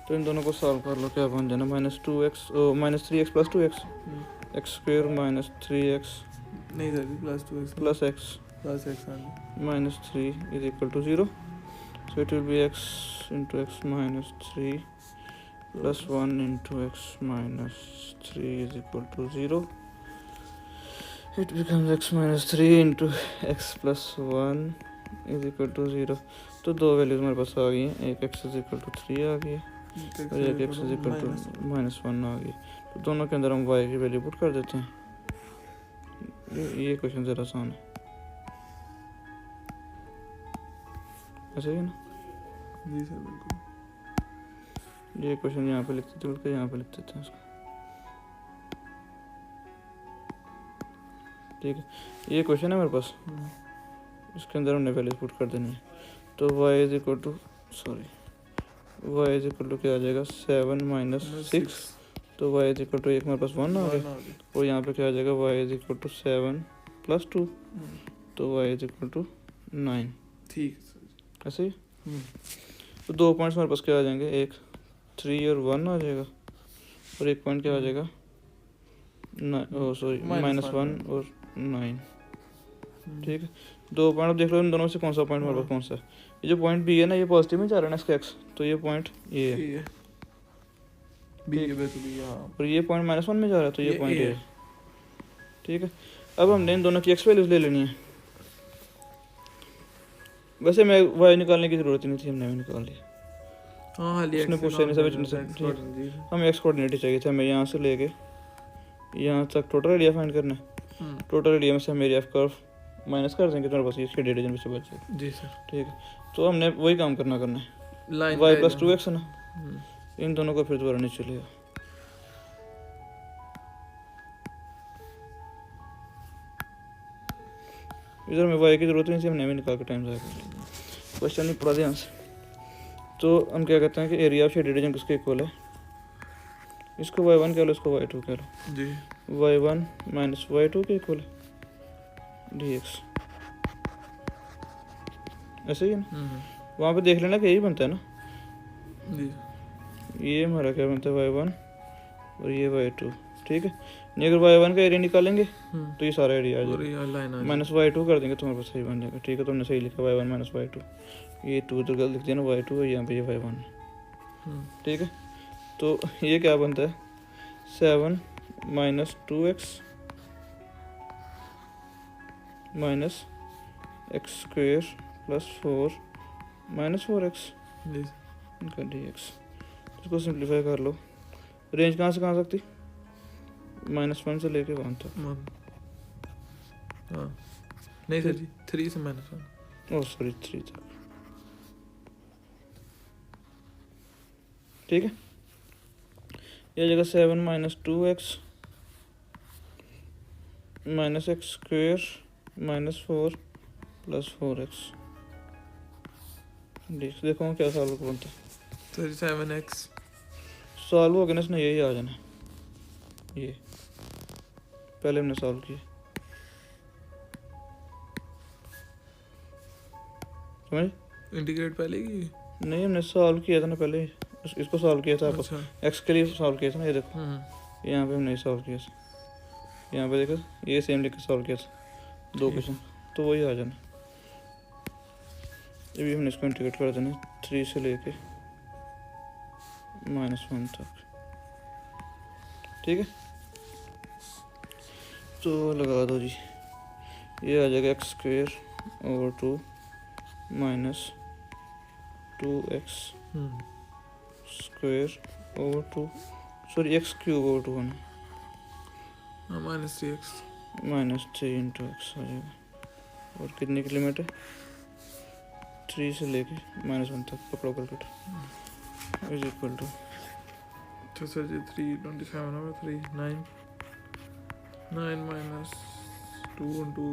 Speaker 1: तो इन दोनों को सॉल्व कर लो, क्या बन जाना? -2x minus 3x plus 2x x square minus 3x
Speaker 2: नहीं sir +2x
Speaker 1: plus x
Speaker 2: +x हाँ जी
Speaker 1: minus 3 is equal to 0। So it will be x into x minus 3 plus 1 into x minus 3 is equal to 0. It becomes x minus 3 into x plus 1 is equal to 0। तो दो values हमारे पास आ गई हैं, एक x is equal to 3 आ गई है और एक x is equal to -1 आ गई। तो दोनों के अंदर हम y की वैल्यू पुट कर देते हैं। ये क्वेश्चन ज़रा आसान है, ऐसे ही ना?
Speaker 2: जी सर बिल्कुल।
Speaker 1: ये क्वेश्चन यहाँ पे लिखते थे, उठ के यहाँ पे लिख देते हैं इसको। ठीक है, ये क्वेश्चन है मेरे पास, इसके अंदर हमने वैल्यूज पुट कर देनी है। तो y is equal to y is equal to क्या आ जाएगा? 7 माइनस 6। तो y इज इक्वल टू एक हमारे पास 1 आ गया और यहाँ पे क्या आ जाएगा? y is equal to 7 plus 2 तो y इज इक्वल टू 9।
Speaker 2: ठीक है सर।
Speaker 1: ऐसे ही तो दो पॉइंट्स हमारे पास क्या आ जाएंगे? एक 3 और 1 आ जाएगा और एक पॉइंट क्या आ जाएगा? सॉरी -1 और 9। ठीक है, दो पॉइंट अब देख लो इन दोनों से कौन सा पॉइंट हमारे पास कौन सा है। ये जो पॉइंट बी है ना, ये पॉजिटिव में जा रहा है ना इसका एक्स, तो ये पॉइंट ये है
Speaker 2: बी है तो बी हाँ
Speaker 1: और ये पॉइंट -1 में जा रहा है तो ये
Speaker 2: ये
Speaker 1: पॉइंट
Speaker 2: A
Speaker 1: ये है। ठीक है, अब हमने इन दोनों की एक्स वैल्यूज ले लेनी है। वैसे मैं वाई निकालने की जरूरत ही नहीं थी, हमने भी निकाल लिया।
Speaker 2: हाँ हाली
Speaker 1: उसने पूछा नहीं सब, हमें एक्स कोऑर्डिनेट ही चाहिए था। हमें यहाँ से लेके यहाँ तक टोटल एरिया फाइंड करना है। टोटल एरिया में से हम एरिया ऑफ कर्व माइनस कर देंगे, तुम्हारे पास इसके डिवीजन में से बच जाएगा।
Speaker 2: जी सर।
Speaker 1: ठीक है, तो हमने वही काम करना है
Speaker 2: लाइन
Speaker 1: y प्लस 2x है ना, इन दोनों को फिर दोबारा नहीं चलेगा। इधर में y की जरूरत नहीं थी, हमने भी निकाल के टाइम जाएगा। क्वेश्चन नहीं पढ़ा ध्यान से। तो हम क्या कहते हैं कि एरिया ऑफ शेडेड रीजन किसके इक्वल है? इसको y1 कह लो, इसको y2 कह लो।
Speaker 2: जी
Speaker 1: y1 माइनस y2 के इक्वल है dx। ऐसे ही है ना, वहाँ पे देख लेना कि यही बनता है ना।
Speaker 2: जी
Speaker 1: ये हमारा क्या बनता है y1 और ये y2, ठीक है। नहीं अगर y1 का एरिया निकालेंगे तो ये सारा एरिया आ जाएगा,
Speaker 2: लाइन आ
Speaker 1: माइनस y2 कर देंगे तो हमारे पास सही बन जाएगा, ठीक है। तुमने सही लिखा y1 माइनस y2, ये 2 तो गलत लिख दिया ना, y2 और यहाँ पे ये y1 है, ठीक है। तो ये क्या बनता है 7 minus 2x minus x square plus 4 minus 4x
Speaker 2: जी
Speaker 1: का dx। इसको सिंप्लीफाई कर लो, रेंज कहाँ से कहाँ सकती, -1 से लेके 1 तक।
Speaker 2: हाँ नहीं सर जी 3 से -1,
Speaker 1: ओह सॉरी 3 तक, ठीक है। ये जगह 7 minus 2x minus x square minus 4 plus 4x। देखो क्या सॉल्व बनता है।
Speaker 2: सर 7x
Speaker 1: सॉल्व हो गया ना, इसने यही आ जाना, ये पहले हमने सॉल्व किया, समझ।
Speaker 2: इंटीग्रेट पहले की
Speaker 1: नहीं हमने सॉल्व किया था ना पहले, इसको सॉल्व किया था,
Speaker 2: अच्छा
Speaker 1: एक्स के लिए सॉल्व किया था ना, ये देखो यहाँ पे हमने सॉल्व किया था, यहाँ पे देखो ये सेम लिख के सॉल्व किया था 2 क्वेश्चन, तो वही आ जाना। ये भी हमने इसको इंटीग्रेट कर देना 3 से लेके -1 तक, ठीक है। तो लगा दो जी, ये आ जाएगा x square over 2 minus 2x square over 2, sorry x cube over 2 होना,
Speaker 2: -3x
Speaker 1: -3 इंटू एक्स आ जाएगा। और कितनी की लिमिट है 3 से लेके -1 तक, पकड़ो कैलकुलेटर, इज इक्वल टू,
Speaker 2: तो सर जी 327 होगा 3 9 9 minus 2 into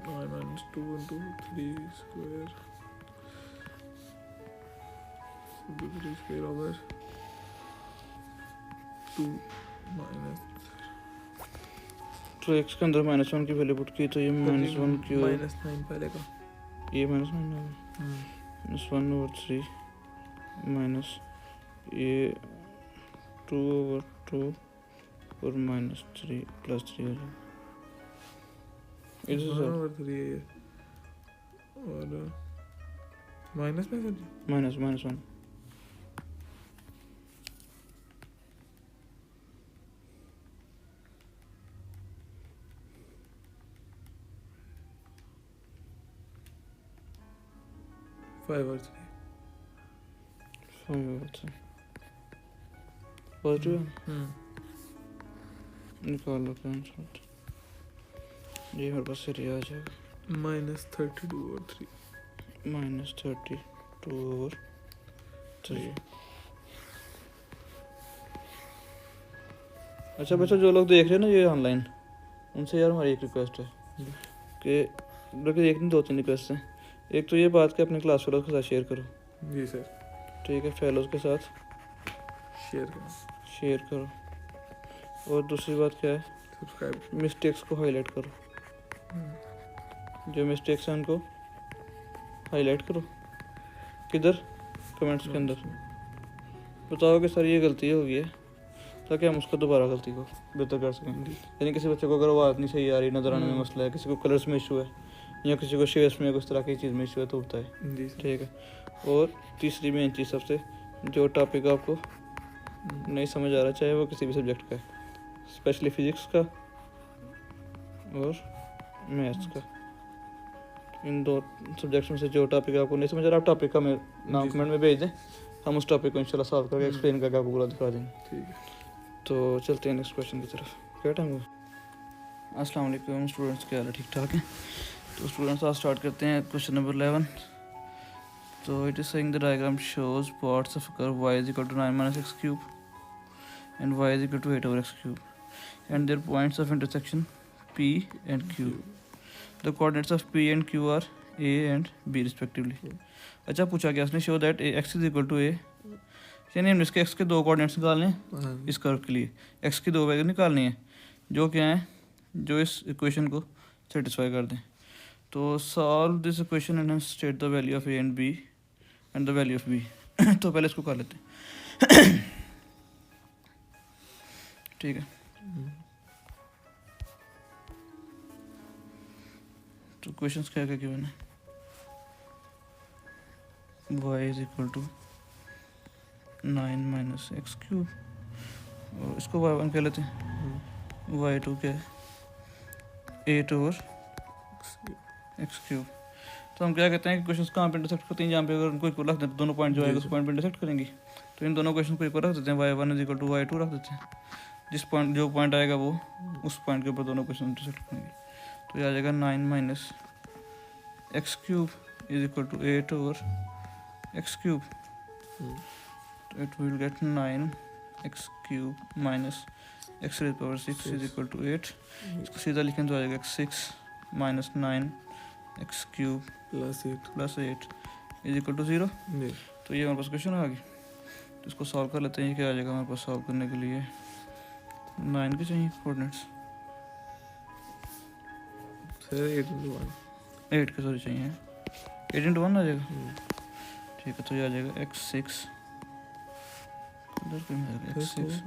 Speaker 2: 9 minus 2 into 3 square 3 square over 2 minus,
Speaker 1: तो एक्स के अंदर -1 की वैल्यू पुट की तो ये -1 क्यूब,
Speaker 2: -9 पहले का,
Speaker 1: ये -1 होगा -1 ओवर 3 माइनस ये 2 ओवर 2 और -3 प्लस 3 हो जाएगा, इधर से
Speaker 2: ओवर 3 है ये, और माइनस में सर जी
Speaker 1: -1
Speaker 2: 5 और 3
Speaker 1: 5 ओवर 3 पॉजिटिव है, निकाल लो क्या आंसर, ये मेरे पास एरिया आ जाएगा
Speaker 2: -32 और 3
Speaker 1: -32 ओवर 3। अच्छा बच्चों, जो लोग देख रहे हैं ना ये ऑनलाइन, उनसे यार हमारी एक रिक्वेस्ट है कि, बल्कि एक नहीं 2-3 रिक्वेस्ट हैं। एक तो ये बात कि अपने क्लास फेलोज के साथ शेयर करो,
Speaker 2: जी सर,
Speaker 1: ठीक है, फेलोज के साथ
Speaker 2: शेयर
Speaker 1: करो। और दूसरी बात क्या है,
Speaker 2: सब्सक्राइब,
Speaker 1: मिस्टेक्स को हाईलाइट करो, जो मिस्टेक्स हैं उनको हाईलाइट करो, किधर, कमेंट्स के अंदर बताओ कि सर ये गलती हो गई है, ताकि हम उसको दोबारा गलती को बेहतर कर सकें। यानी किसी बच्चे को अगर आवाज़ नहीं सही आ रही, नजर आने में मसला है, किसी को कलर्स में इशू है, या किसी को शेयर्स में कुछ तरह की चीज़ में इशू है तो होता है, ठीक है। और तीसरी मेन चीज़ सबसे, जो टॉपिक आपको नहीं समझ आ रहा, चाहे वो किसी भी सब्जेक्ट का है, स्पेशली फिजिक्स का और मैथ्स का, इन 2 सब्जेक्ट्स में से जो टॉपिक आपको नहीं समझ आ रहा, आप टॉपिक का मेरे नाम कमेंट में भेज दें, हम उस टॉपिक को इंशाल्लाह सॉल्व करके एक्सप्लेन करके आपको पूरा दिखा देंगे,
Speaker 2: ठीक है।
Speaker 1: तो चलते हैं नेक्स्ट क्वेश्चन की तरफ। क्या टाइम हुआ? अस्सलाम वालेकुम स्टूडेंट्स, क्या हाल है, ठीक ठाक है? तो स्टूडेंट्स आज स्टार्ट करते हैं क्वेश्चन नंबर 11। तो it is saying the diagram shows parts of curve y is equal to 9 minus x cube and y is equal to 8 over x cube and their points of intersection p and q. The coordinates of p and q are a and b respectively. अच्छा पूछा गया उसने, show that x is equal to a, यानी हमने इसके x के 2 coordinates निकालने हैं इस कर्व के लिए, x की 2 वैल्यू निकालनी है जो क्या है, जो इस इक्वेशन को सेटिस्फाई कर दें। तो solve this equation and state the value of a and b and the value of b. तो पहले इसको कर लेते हैं। ठीक है, तो क्वेश्चंस क्या क्या गिवन है। y is equal to 9 minus x cube, और इसको y1 कह लेते हैं। y2 क्या है 8 ओवर एक्स क्यूब। तो हम क्या कहते हैं कि क्वेश्चंस कहाँ पे इंटरसेक्ट करते हैं, जहाँ पे अगर उनको इक्वल रख देते हैं, दोनों पॉइंट जो आएगा उस पॉइंट पे इंटरसेक्ट करेंगी। तो इन दोनों क्वेश्चन को इक्वल रख देते हैं, y1 is equal to y2 रख देते हैं। जिस पॉइंट जो पॉइंट आएगा वो उस पॉइंट के ऊपर दोनों क्वेश्चन इंटरसेक्ट करेंगे। तो ये आ जाएगा 9 minus x cube is equal to 8 over x cube. तो it will get 9 x cube minus x raise power 6 is equal to 8। इसको सीधा लिखें तो आ जाएगा 6 minus 9 x cube plus 8 is equal to 0। तो ये हमारे पास क्वेश्चन आ गया। तो इसको सॉल्व कर लेते हैं। ये क्या आ जाएगा हमारे पास सॉल्व करने के लिए 9 के चाहिए कोऑर्डिनेट्स, 8 के सॉरी चाहिए, 8 इंटू 1 आ जाएगा। ठीक है, तो ये आ जाएगा x6 x6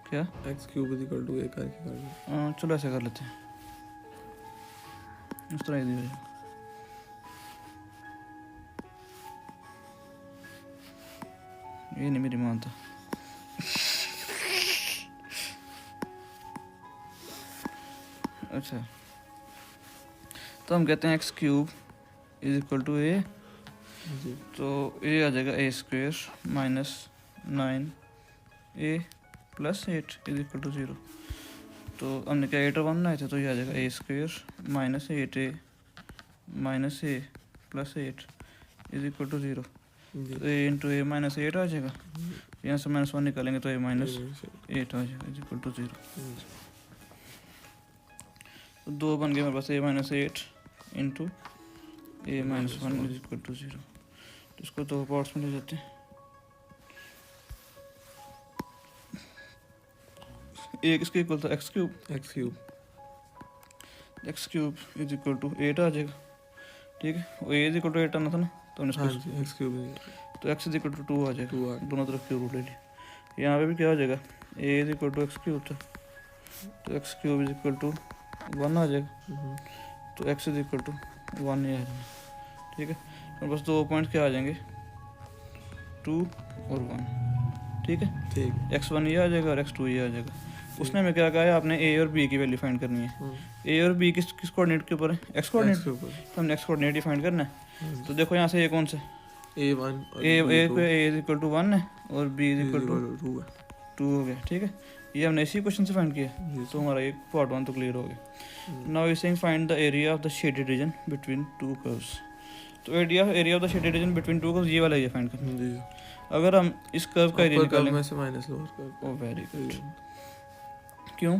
Speaker 1: क्या
Speaker 2: x cube is equal to a करके कर लो।
Speaker 1: चलो ऐसे कर लेते हैं, इस तरह ही दिया। ये नहीं मेरी मानता। अच्छा, तो हम कहते हैं x cube is equal to a, तो ए आ जाएगा a square minus 9 a plus 8 is equal to 0। तो हमने क्या 8 और 1 बनाए थे, तो ये आ जाएगा a square minus 8 minus a plus 8 is equal to 0। तो ए इंटू ए माइनस 8 आ जाएगा, यहाँ से -1 निकालेंगे तो ए माइनस 8 आ जाएगा इज इक्वल टू 0। तो 2 बन गए मेरे पास, a minus 8 into a minus 1 is equal to 0। तो इसको 2 पार्ट्स में ले जाते हैं। ए किसके इक्वल था x cube is equal to 8 आ जाएगा। ठीक है, वो ए इज इक्वल टू 8 आना था ना, तो
Speaker 2: एक्स क्यूब
Speaker 1: तो एक्स इज इक्वल टू 2 आ जाएगा। दोनों तरफ क्यूब रूट ले लिया। यहाँ पे भी क्या हो जाएगा, a is equal to x cube था, तो x cube is equal to 1 आ जाएगा। तो एक्स इज इक्वल टू 1 ही आ जाएगा। ठीक है, तो बस 2 पॉइंट क्या आ जाएंगे 2 और 1। ठीक है, x1 ये आ जाएगा और x2 ये आ जाएगा। उसने हमें क्या कहा है, आपने ए और बी की वैल्यू फाइंड करनी है। ए और बी किस कोऑर्डिनेट के ऊपर है, एक्स कोऑर्डिनेट के ऊपर, तो हमने एक्स कोऑर्डिनेट ही फाइंड करना है। तो देखो यहाँ से ए कौन सा ए इज इक्वल टू 1 है और बी इज इक्वल टू 2 हो गया। ठीक है, ये हमने इसी क्वेश्चन से फाइंड किया। तो हमारा ये पार्ट 1 तो क्लियर हो गया। Now we saying find the area of the shaded region between 2 curves. तो area of the shaded region between 2 curves ये वाला ये फाइंड करना। अगर हम इस कर्व का एरिया निकालेंगे
Speaker 2: में से माइनस लोअर कर्व।
Speaker 1: ओ वेरी गुड। क्यों?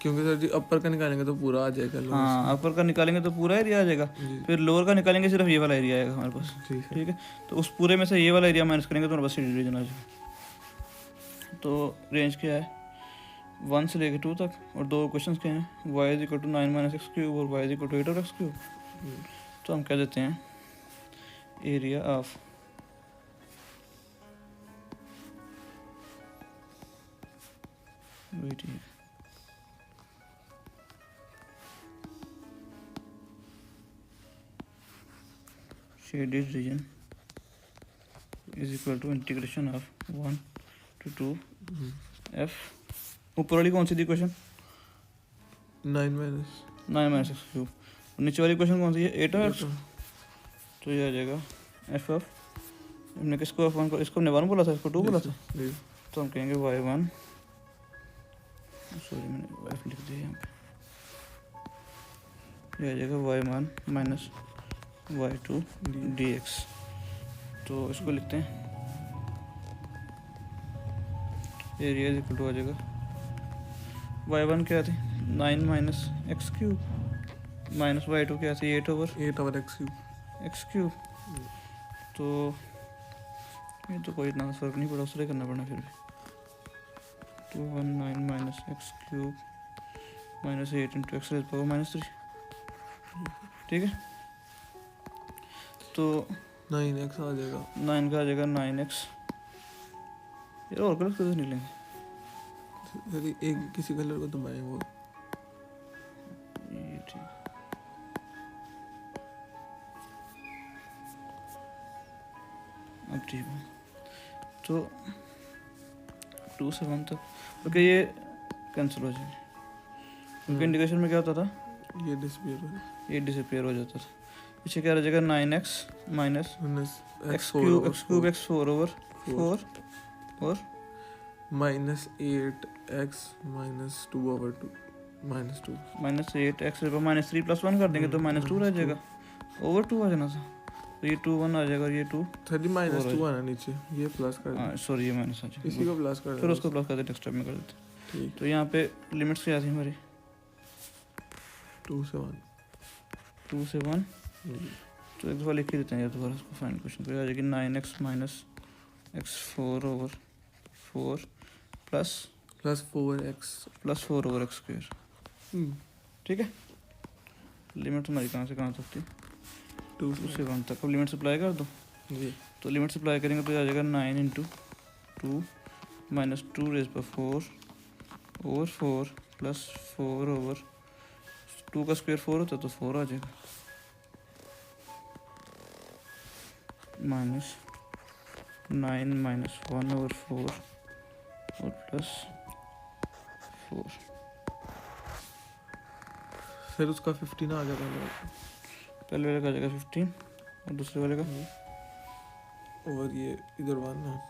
Speaker 2: क्योंकि सर जी अपर का निकालेंगे तो पूरा आ जाएगा।
Speaker 1: हाँ, अपर का निकालेंगे तो पूरा एरिया आ जाएगा, फिर लोअर का निकालेंगे सिर्फ ये वाला एरिया आएगा हमारे पास। ठीक है, तो उस पूरे में से ये वाला एरिया माइनस करेंगे तो हमारे पास शेडेड रीजन आ जाएगा। तो रेंज क्या है 1 से लेकर 2 तक, और 2 क्वेश्चंस क्या हैं, y is equal to 9 minus x cube और y इज इक्वल टू 8 और एक्स क्यूब। तो हम कह देते हैं area of shaded region is equal to integration of 1 to 2 f। ऊपर वाली कौन सी थी क्वेश्चन
Speaker 2: 9 माइनस
Speaker 1: एक्स क्यूब, नीचे वाली क्वेश्चन कौन सी है 8 और तो ये आ जाएगा एफ ऑफ, हमने किसको f1 को, इसको हमने 1 बोला था, इसको 2 बोला था, तो हम कहेंगे y1, सॉरी मैंने f लिख दिया यहाँ पे, ये आ जाएगा y1 माइनस y2 dx। तो इसको लिखते हैं एरिया इज इक्वल टू आ जाएगा y1 क्या थी 9 minus x cube minus y2 क्या थी 8 ओवर एक्स क्यूब। तो ये तो कोई इतना फर्क नहीं पड़ा, उससे करना पड़ना फिर भी। तो 1 9 minus x cube minus 8 into x raise power -3 ठीक है। तो
Speaker 2: 9x आ जाएगा।
Speaker 1: 9 का आ जाएगा 9x। यार और कलर कैसे नहीं लेंगे?
Speaker 2: सर एक किसी कलर को दबाएं वो।
Speaker 1: ये ठीक। अब ठीक है। तो 2 से 1 तक ओके, ये कैंसिल हो जाएगा क्योंकि इंडिकेशन में क्या होता था,
Speaker 2: ये डिसअपीयर हो जाएगा।
Speaker 1: ये डिसअपीयर हो जाता था। पीछे क्या रह जाएगा 9x minus
Speaker 2: x
Speaker 1: x³ x4 over 4 और
Speaker 2: minus 8x minus 2 over 2 minus 2
Speaker 1: minus 8x minus 3 plus 1 कर देंगे तो माइनस 2 रह जाएगा, ओवर 2 आ जाना था। तो ये 2 1 आ जाएगा और ये 2
Speaker 2: सर माइनस 2 आना नीचे, ये प्लस कर
Speaker 1: हाँ सॉरी ये माइनस आ जाएगा,
Speaker 2: इसी को प्लस कर
Speaker 1: फिर उसको प्लस कर देते, नेक्स्ट टाइम में कर देते।
Speaker 2: ठीक।
Speaker 1: तो यहाँ पे लिमिट्स क्या थी हमारी
Speaker 2: 2 से 1
Speaker 1: 2 से 1। तो एक दफ़ा लिख ही देते हैं यार दोबारा इसको, फाइनल क्वेश्चन पे आ जाएगी 9x minus x4 over 4 plus 4 over x²। ठीक है। लिमिट हमारी कहाँ से कहाँ तक थी
Speaker 2: 2
Speaker 1: से 1 तक। अब लिमिट सप्लाई कर दो।
Speaker 2: जी।
Speaker 1: तो लिमिट सप्लाई करेंगे तो आ जाएगा 9 इंटू 2 माइनस 2 रेज पर 4 ओवर 4 प्लस 4 ओवर 2 का स्क्वायर 4 होता है तो 4 आ जाएगा माइनस 9 माइनस 1 ओवर 4 और प्लस 4।
Speaker 2: फिर उसका 15 आ जाएगा
Speaker 1: पहले वाले का आ जाएगा 15 और दूसरे वाले का
Speaker 2: और ये इधर 1 है।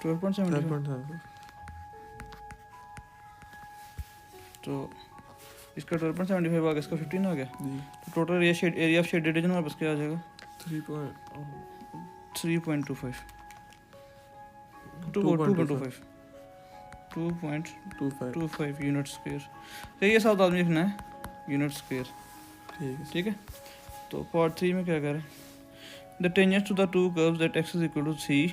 Speaker 1: Twelve point
Speaker 2: 12.7।
Speaker 1: तो इसका 12.75 आ गया, इसका 15 आ गया।
Speaker 2: जी।
Speaker 1: तो total area of shaded region हमारे पास क्या आ जाएगा
Speaker 2: 3.25
Speaker 1: 2.25 यूनिट स्क्वायर। तो ये साथ आदमी लिखना है यूनिट स्क्वायर। ठीक है। तो पार्ट 3 में क्या करें, the tangents to the two curves that x is equal to c।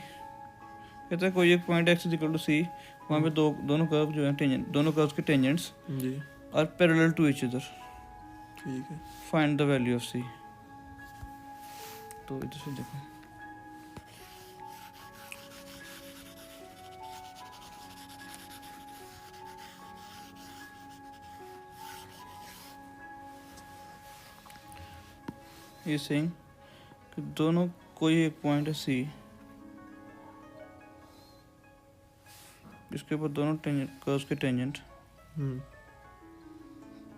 Speaker 1: कहता है कोई एक point x is equal to c, वहाँ पे दोनों कर्व जो हैं टेंजेंट, दोनों कर्व्स के टेंजेंट्स
Speaker 2: जी
Speaker 1: are parallel to each other.
Speaker 2: ठीक है।
Speaker 1: Find the value of c। तो इधर से देखो ये सेइंग कि दोनों कोई एक पॉइंट है c जिसके ऊपर दोनों कर्व्स के टेंजेंट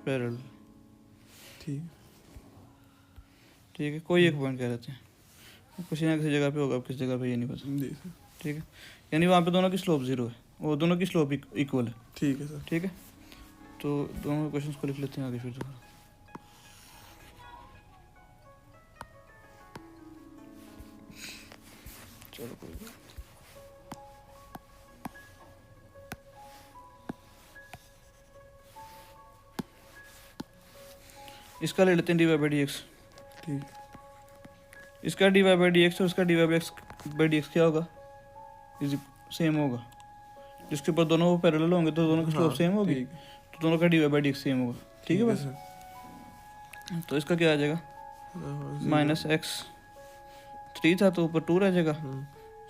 Speaker 1: पैरेलल। ठीक है। कोई एक पॉइंट कह रहे थे, किसी ना किसी जगह पे होगा, अब किस जगह पे ये नहीं पता। ठीक है। यानी वहाँ पे दोनों की स्लोप 0 है और दोनों की स्लोप इक्वल है।
Speaker 2: ठीक है सर।
Speaker 1: ठीक है। तो दोनों क्वेश्चंस को लिख लेते हैं आगे फिर दोबारा। चलो कोई बात। इसका ले लेते हैं dy/dx।
Speaker 2: ठीक।
Speaker 1: इसका dy/dx और इसका dy/dx क्या होगा, इज सेम होगा। जिसके ऊपर दोनों पैरेलल होंगे तो दोनों की स्लोप सेम होगी, तो दोनों का dy/dx सेम होगा। ठीक है बस। तो इसका क्या आ जाएगा माइनस एक्स 3 था तो ऊपर 2 रह जाएगा,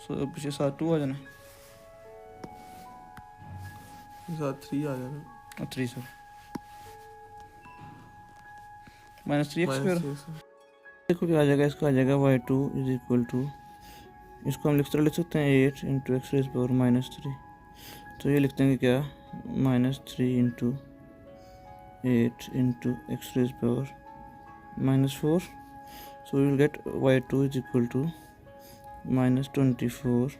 Speaker 1: सो पीछे साथ 2 आ जाना,
Speaker 2: साथ 3 आ जाना,
Speaker 1: 3 सर माइनस 3x²। देखो क्या आ जाएगा, इसका आ जाएगा y2 इज इक्वल टू, इसको हम लिख सकते हैं 8 into x raise power minus 3। तो ये लिखते हैं क्या minus 3 into 8 into x raise power minus 4। So we will get y2 is equal to minus 24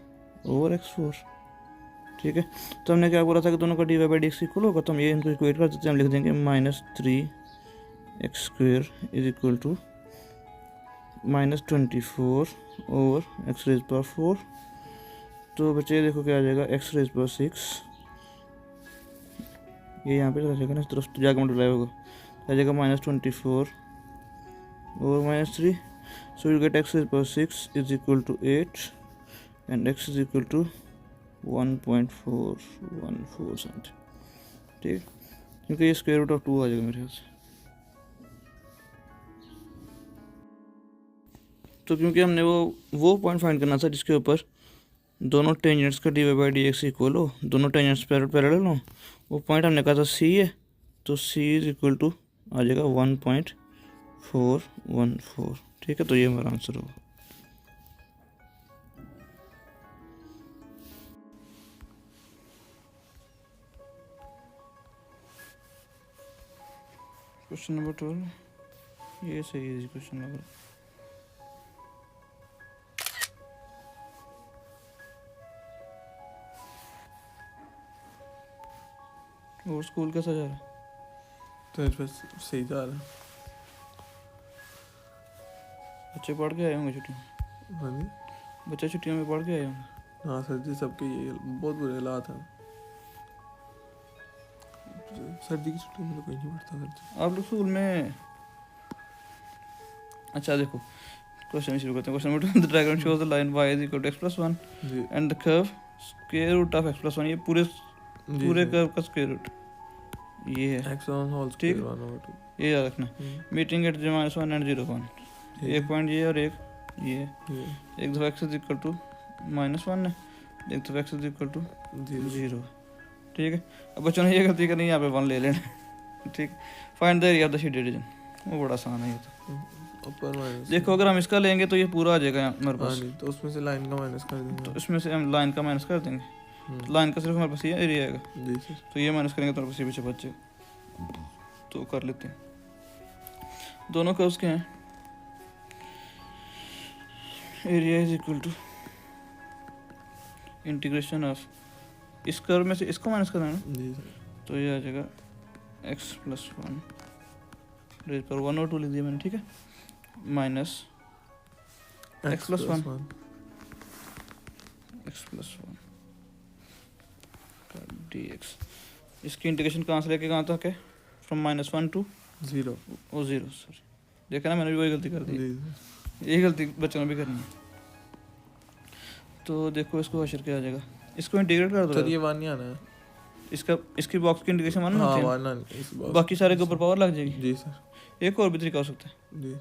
Speaker 1: over x4। ठीक है। तो हमने क्या बोला था कि दोनों का dy/dx इक्वल होगा, तो हम ये इनको इक्वेट कर देते हैं। हम लिख देंगे minus 3x² is equal to minus 24 over x raise power 4। तो बच्चे देखो क्या आ जाएगा एक्स रेज पावर 6, ये यहाँ पे चला जाएगा ना, इस तरफ तो जाकर मल्टीप्लाई होगा, आ जाएगा minus 24 over minus 3। So you get x raise power 6 is equal to 8 and x is equal to 1.414 cent, ठीक, क्योंकि ये स्क्वायर रूट ऑफ 2 आ जाएगा मेरे ख्याल से। तो क्योंकि हमने वो पॉइंट फाइंड करना था जिसके ऊपर दोनों टेंजेंट्स का dy बाई dx इक्वल हो, दोनों टेंजेंट्स पैरेलल हो, वो पॉइंट हमने कहा था c है, तो c इज इक्वल टू आ जाएगा 1.414, ठीक है। तो ये हमारा आंसर होगा। क्वेश्चन नंबर 12, ये सही है क्वेश्चन लग रहा है। और स्कूल कैसा जा रहा है?
Speaker 2: तो इस बस सही जा रहा है।
Speaker 1: बच्चे पढ़ के आए होंगे छुट्टियों में?
Speaker 2: हाँ जी,
Speaker 1: बच्चे छुट्टियों में पढ़ के आए होंगे।
Speaker 2: हाँ सर जी, सबके ये बहुत बुरे हालात हैं। सर्दी की छुट्टी में तो कोई नहीं पढ़ता सर जी।
Speaker 1: आप लोग स्कूल में, अच्छा देखो क्वेश्चन शुरू करते हैं। Question number 2, the diagram shows the line y is equal to x plus 1
Speaker 2: जी
Speaker 1: and the curve square root of x plus 1। ये पूरे कर्व का स्क्वायर रूट ये है,
Speaker 2: x ऑन होल
Speaker 1: ठीक।
Speaker 2: स्क्वायर 1/2।
Speaker 1: ये याद रखना। मीटिंग एट -1 एंड 0 1, एक पॉइंट ये और एक ये। एक दफा x इज इक्वल टू -1 है, एक दफा x इज इक्वल टू 0, ठीक है। अब बच्चों ने ये गलती करनी है, यहाँ पे 1 ले लेना, ठीक। Find the area of the shaded reason, वो बड़ा आसान है ये तो।
Speaker 2: ऊपर माइनस,
Speaker 1: देखो अगर हम इसका लेंगे तो ये पूरा आ जाएगा हमारे पास,
Speaker 2: तो उसमें से लाइन का माइनस कर देंगे।
Speaker 1: तो इसमें से हम लाइन का माइनस कर देंगे। लाइन का सिर्फ हमारे पास ये एरिया आएगा,
Speaker 2: जी सर।
Speaker 1: तो ये माइनस करेंगे तो हमारे पास ये पीछे बच जाएगा। तो कर लेते हैं। दोनों कर्व्स के हैं, area is equal to integration of, इस कर्व में से इसको माइनस करना है ना,
Speaker 2: जी सर।
Speaker 1: तो ये आ जाएगा x प्लस 1 रेज पर 1 और 2 लिख दिया मैंने, ठीक है, माइनस x प्लस 1 dx। इसकी इंटीग्रेशन कहाँ से लेके कहाँ तक है? From -1 to
Speaker 2: 0।
Speaker 1: ओ 0, सॉरी, देखा ना मैंने भी वही गलती कर दी।
Speaker 2: जी सर।
Speaker 1: यही गलती बच्चों ने भी करनी है। तो देखो इसको हशर क्या आ जाएगा, इसको इंटीग्रेट कर दो
Speaker 2: सर ये 1 नहीं आना है।
Speaker 1: इसकी बॉक्स की इंटीग्रेशन 1
Speaker 2: हाँ
Speaker 1: होती है,
Speaker 2: 1 आना है इस बार।
Speaker 1: बाकी सारे के ऊपर पावर लग जाएगी।
Speaker 2: जी सर।
Speaker 1: एक और भी तरीका हो सकता है,
Speaker 2: जी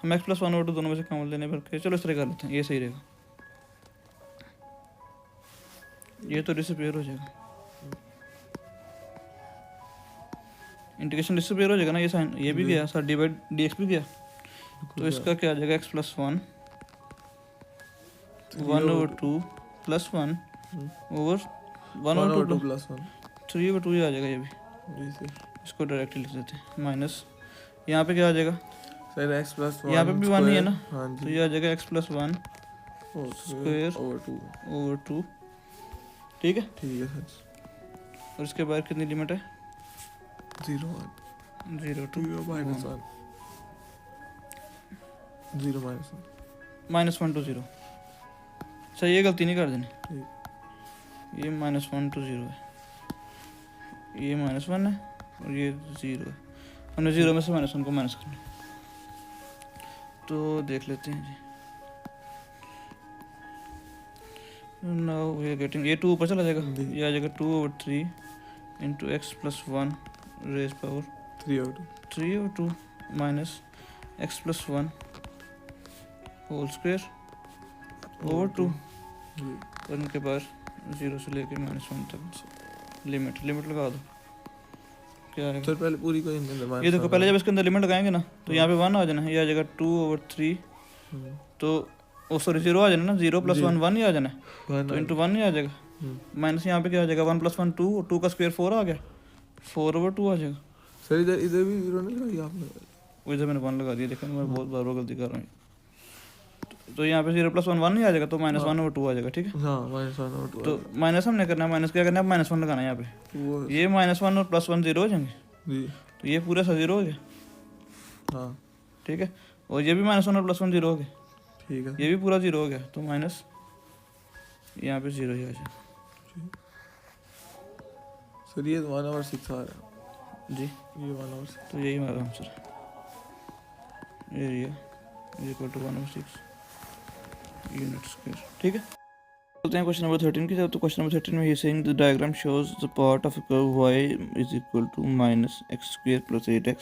Speaker 1: हम x प्लस 1 और 2 दोनों में से कॉमन लेने पर के, चलो इस तरह कर लेते हैं, ये सही रहेगा। ये तो डिसअपीयर हो जाएगा, इंटीग्रेशन डिसअपीयर हो जाएगा ना, ये साइन ये भी गया, साथ डिवाइड dx भी गया, तो इसका क्या आ जाएगा? x plus 1 1/2 plus 1 over 1/2
Speaker 2: plus 1।
Speaker 1: 3/2 ये आ जाएगा ये भी।
Speaker 2: जी सर।
Speaker 1: इसको डायरेक्टली लिख देते हैं, माइनस यहाँ पे क्या आ जाएगा?
Speaker 2: सर x प्लस 1
Speaker 1: यहाँ पे भी 1 ही है ना,
Speaker 2: हाँ
Speaker 1: तो
Speaker 2: जी।
Speaker 1: ये आ जाएगा x प्लस 1
Speaker 2: स्क्वायर
Speaker 1: ओवर 2, ठीक है।
Speaker 2: ठीक है सर।
Speaker 1: और इसके बाद कितनी लिमिट है?
Speaker 2: 0 1
Speaker 1: 0
Speaker 2: 2
Speaker 1: 2
Speaker 2: माइनस 1 0 माइनस
Speaker 1: -1 to 0। अच्छा ये गलती नहीं कर देनी,
Speaker 2: ठीक।
Speaker 1: ये -1 to 0 है, ये -1 है और ये 0 है, हमने 0 में से -1 को माइनस करना है। तो देख लेते हैं जी। नाउ वी आर गेटिंग, ये 2 ऊपर चला जाएगा, ये आ जाएगा 2/3 into x plus 1 raise power 3/2 minus x plus 1 whole square over 2, और इनके पास 0 से लेके -1 तक लिमिट लगा दो, क्या आएगा?
Speaker 2: सर पहले पूरी को इंटर
Speaker 1: ये देखो, पहले जब इसके अंदर लिमिट लगाएंगे ना, तो यहाँ पे 1 आ जाना, ये आ जाएगा 2/3, तो ओ सॉरी 0 आ जाना ना, 0 प्लस 1 1 ही आ जाना है, तो इंटू 1 ही आ जाएगा, माइनस यहाँ पे क्या आ जाएगा? 1 प्लस 1 2, और 2 का स्क्वायर 4 आ गया, 4/2 आ जाएगा।
Speaker 2: सर इधर भी 0 नहीं लगाई आपने?
Speaker 1: वो इधर मैंने 1 लगा दिया, देखा मैं बहुत बार गलती कर रहा हूँ। तो यहाँ पे 0 प्लस 1 1 नहीं आ जाएगा, तो -1/2 आ जाएगा, ठीक है।
Speaker 2: हाँ -1/2।
Speaker 1: तो माइनस हमने करना है, माइनस क्या करना है? -1 लगाना है यहाँ पे, ये -1 और +1 0 हो जाएंगे,
Speaker 2: जी।
Speaker 1: तो ये पूरा सा 0 हो गया,
Speaker 2: हाँ
Speaker 1: ठीक है। और ये भी -1 और +1 0 हो गया,
Speaker 2: ठीक है।
Speaker 1: ये भी पूरा 0 हो गया, तो माइनस यहाँ पे 0 ही आ जाएगा
Speaker 2: सर ये 1/6 आ रहा है
Speaker 1: जी।
Speaker 2: ये 1/6।
Speaker 1: तो यही हमारा आंसर है, area equal to 1/6 unit square, ठीक है। बोलते हैं क्वेश्चन नंबर 13 की तरफ। तो क्वेश्चन नंबर 13 में ही saying the diagram shows the part of a curve y is equal to minus x square plus 8x,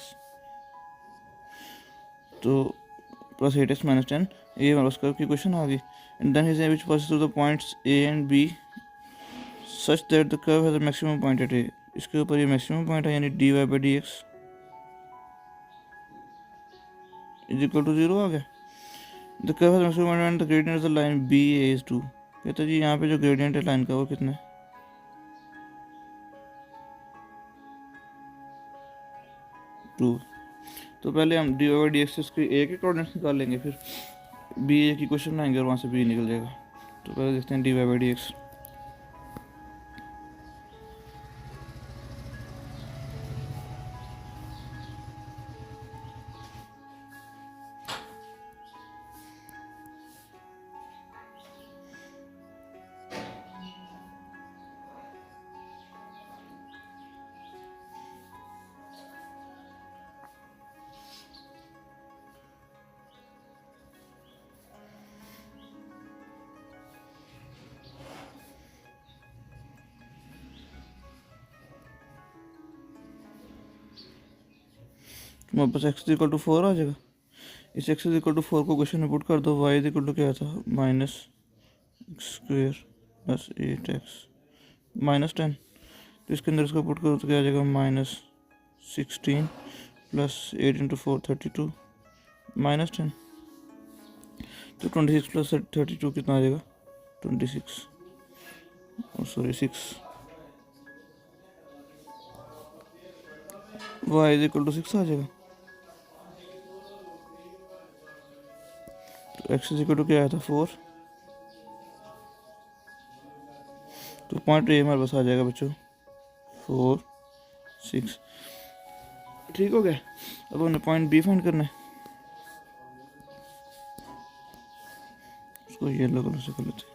Speaker 1: तो प्लस 8x माइनस 10, ये हमारे पास कर्व की क्वेश्चन आ गई। And then he saying which passes through the points a and b such that the curve has a maximum point at a, इसके ऊपर ये maximum point है यानी dy/dx इज इक्वल टू 0 आ गया। The curve has maximum point and the gradient of the line BA is 2, कहता है जी यहाँ पे जो ग्रेडियंट है लाइन का वो कितना है, 2। तो पहले हम dy/dx से इसके a के कोऑर्डिनेट्स निकाल लेंगे, फिर BA की क्वेश्चन लाएंगे और वहाँ से B निकल जाएगा। तो पहले देखते हैं dy/dx। हमारे पास x इक्वल टू 4 आ जाएगा। इस x इक्वल टू 4 को क्वेश्चन में पुट कर दो। y इक्वल टू क्या था, minus x square plus 8x minus 10, तो इसके अंदर इसको पुट करो तो क्या आ जाएगा, माइनस 16 प्लस 8 इंटू 4 32 माइनस 10, तो 26 प्लस 32 कितना आ जाएगा, 26, सॉरी 6। y इक्वल टू 6 आ जाएगा। तो x इक्वल टू क्या आया था, 4, तो पॉइंट ए हमारे पास आ जाएगा बच्चों 4 6, ठीक हो गया। अब हमने पॉइंट बी फाइंड करना है, उसको येलो कलर से कर लेते हैं।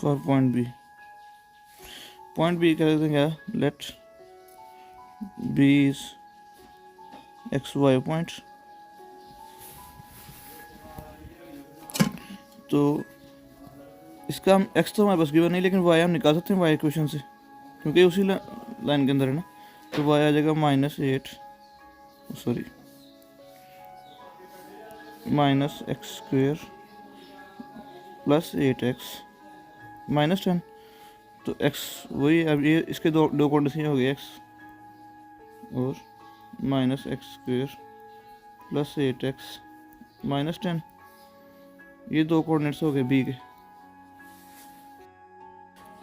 Speaker 1: फॉर पॉइंट बी क्या करते हैं, क्या, let b is x y point. तो इसका हम x तो हमारे पास गिवन नहीं, लेकिन y हम निकाल सकते हैं y इक्वेशन से, क्योंकि उसी लाइन के अंदर है ना। तो y आ जाएगा -8, sorry minus x square plus 8x minus 10, तो x वही, अब ये इसके दो कंडीशन हो गए, x और minus x square plus 8x minus 10, ये दो कोऑर्डिनेट्स हो गए बी के।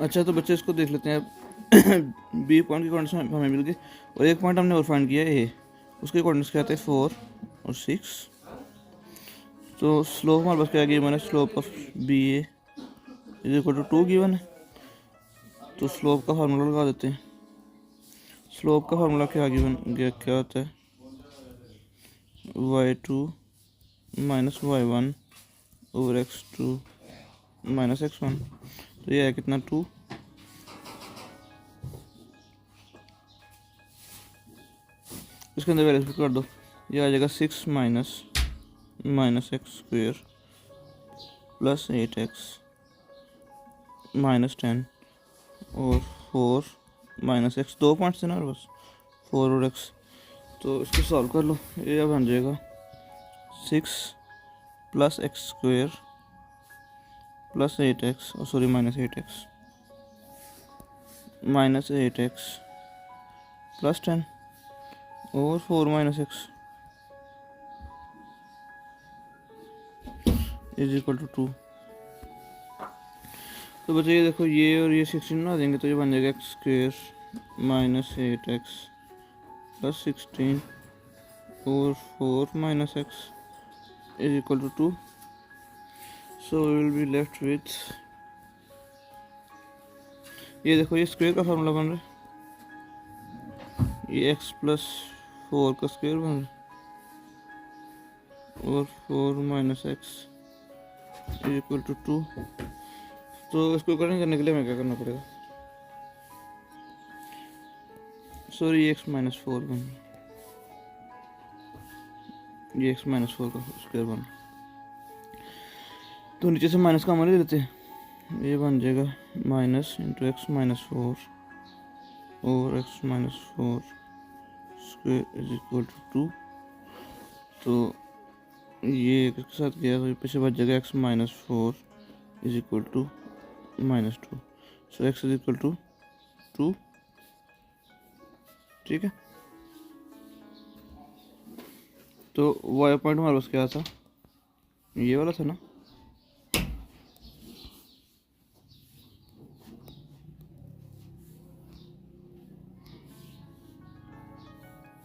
Speaker 1: अच्छा तो बच्चे इसको देख लेते हैं अब। बी पॉइंट के कोऑर्डिनेट्स हमें मिल गए, और एक पॉइंट हमने और फाइंड किया है, उसके कोऑर्डिनेट्स क्या आते हैं, 4 और 6। तो स्लोप हमारे पास क्या गिवन है, slope of b a is equal to 2 given है। तो स्लोप का फार्मूला लगा देते हैं। स्लोप का फार्मूला क्या क्या होता है, y2 minus y1 over x2 minus x1, तो ये है कितना, 2। इसके अंदर वैल्यू कर दो, ये आ जाएगा 6 minus x square plus 8x minus 10 और 4 माइनस एक्स, दो पॉइंट्स है ना बस, 4 और x। तो इसको सॉल्व कर लो, ये बन जाएगा 6 plus x square plus 8x, और सॉरी माइनस 8x प्लस 10 और 4 minus x is equal to 2। तो बच्चे ये देखो, ये और ये 16 बना देंगे तो ये बन जाएगा x square minus 8x plus 16 और 4 minus x is equal to 2। So we will be left with, ये देखो ये स्क्वायर का फार्मूला बन रहा है, ये x प्लस 4 का स्क्वायर बन रहा है और 4 minus x is equal to 2। तो इसको करने के लिए हमें क्या करना पड़ेगा, सॉरी x माइनस 4 बन, ये एक्स माइनस 4 का स्क्वायर बना। तो नीचे से माइनस का ले लेते हैं, ये बन जाएगा माइनस इंटू एक्स माइनस 4 और x minus 4 square is equal to 2। तो ये एक के साथ गया तो पीछे बच जाएगा x minus 4 is equal to minus 2। So x is equal to 2, ठीक है। तो वाई पॉइंट हमारे पास क्या था, ये वाला था ना,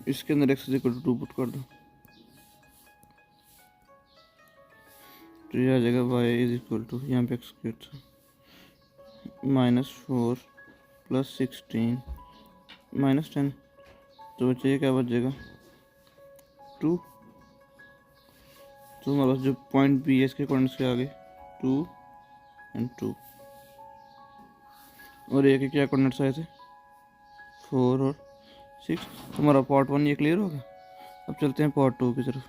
Speaker 1: इसके अंदर x is equal to 2 put कर दो, तो ये आ जाएगा वाई इज इक्वल टू, यहाँ पे एक्स स्क्वायर था, -4 + 16 -10। तो बच्चे ये क्या बच जाएगा 2। तो हमारे पास जो पॉइंट बी है इसके कोऑर्डिनेट्स के आगे 2 और 2, और ये के क्या कोऑर्डिनेट्स आए थे 4 और 6। तो हमारा पार्ट 1 ये क्लियर होगा। अब चलते हैं पार्ट 2 की तरफ।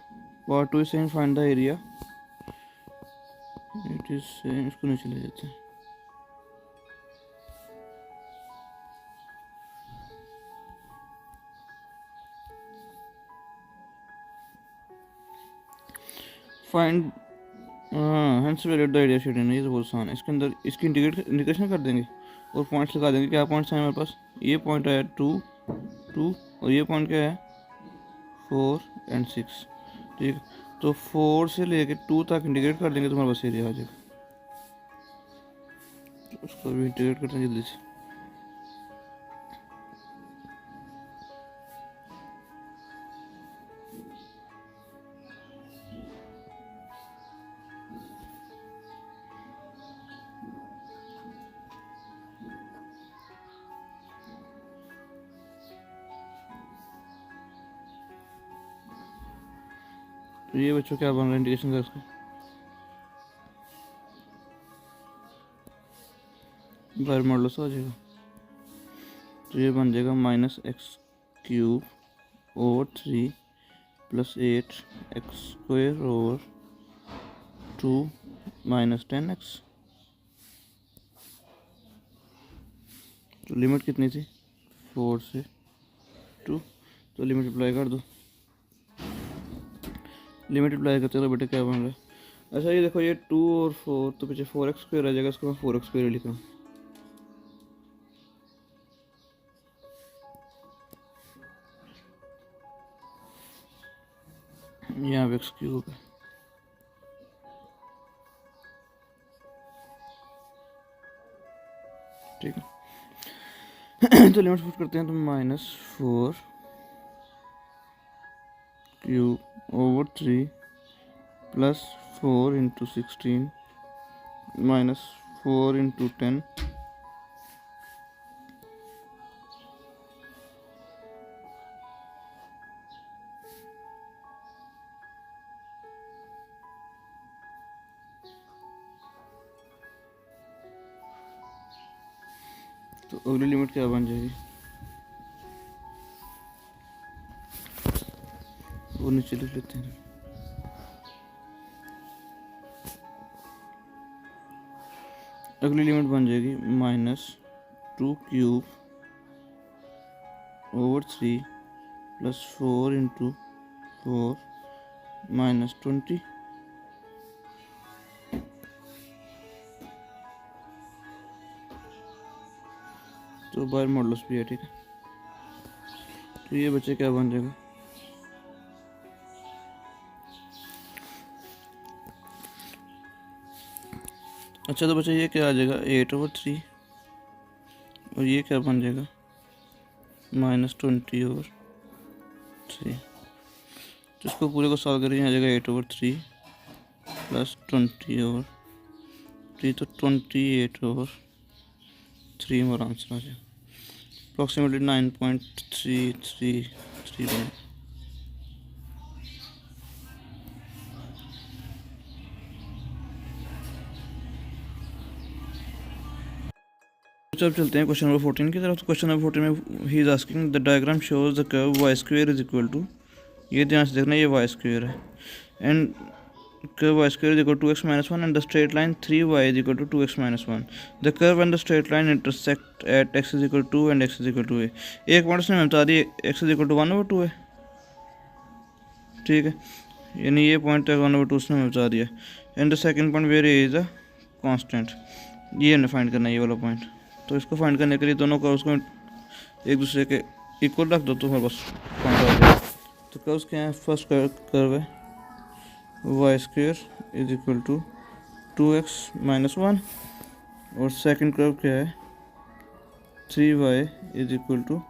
Speaker 1: पार्ट 2 से find the area, it is same, इसको नीचे ले जाते हैं। Find hence valuate the area sheet, ये तो बहुत आसान है। इसके अंदर इसकी इंटीग्रेशन कर देंगे और पॉइंट्स लगा देंगे। क्या पॉइंट्स हैं हमारे पास, ये पॉइंट है 2 2 और ये पॉइंट क्या है 4 और 6, ठीक है। तो 4 से लेके 2 तक इंटीग्रेट कर देंगे तो हमारे पास एरिया आ जाएगा। तो उसको भी इंटीग्रेट करते हैं जल्दी से। तो ये बच्चों क्या बन रहा है इंटीग्रेशन का इसका, बाहर मॉडल से आ जाएगा। तो ये बन जाएगा -x³ over 3 + 8x² over 2 - 10x। तो लिमिट कितनी थी 4 से 2, तो लिमिट अप्लाई कर दो। लिमिट अप्लाई करते तो बेटे क्या बन रहा है, अच्छा ये देखो ये 2 और 4, तो पीछे 4x² आ जाएगा, इसको मैं 4x² लिखा हूँ। यहाँ पे x³ है, ठीक है। तो लिमिट पुट करते हैं तो -4³ ओवर 3 + 4 × 16 -4 × 10 तो अगली लिमिट क्या बन जाएगी, वो नीचे लिख लेते हैं। अगली लिमिट बन जाएगी -2³ ओवर 3 + 4 × 4 -20। तो बाहर मॉडल्स भी है, ठीक है। तो ये बच्चे क्या बन जाएगा, अच्छा तो बच्चे ये क्या आ जाएगा 8/3 और ये क्या बन जाएगा -20/3। तो इसको पूरे को सॉल्व करें, आ जाएगा 8/3 + 20/3, तो 28/3 हमारा आंसर आ जाएगा। अप्रॉक्सीमेटली 9.333। अब चलते हैं क्वेश्चन नंबर 14 की तरफ। तो क्वेश्चन नंबर 14 में ही is asking the diagram shows the curve y² is equal to ये ध्यान से देखना, ये वाई स्क्वेयर है and curve y square is equal to 2x minus 1 and the straight line 3y is equal to 2x minus 1. The curve and the straight line intersect at x is equal to 2 and x is equal to a. एक point उसने बता दी x is equal to 1/2 है, ठीक है, यानी ये point 1/2 उसने बता दिया and the second point where a is a constant, ये हमें फाइंड करना है ये वाला पॉइंट। तो इसको फाइंड करने के लिए दोनों कर्व्स को एक दूसरे के इक्वल रख दो तो हमारे पास पॉइंट आ जाएगा। तो कर्व्स क्या है, फर्स्ट कर्व है y square is equal to 2x minus 1 और सेकंड कर्व क्या है 3y is equal to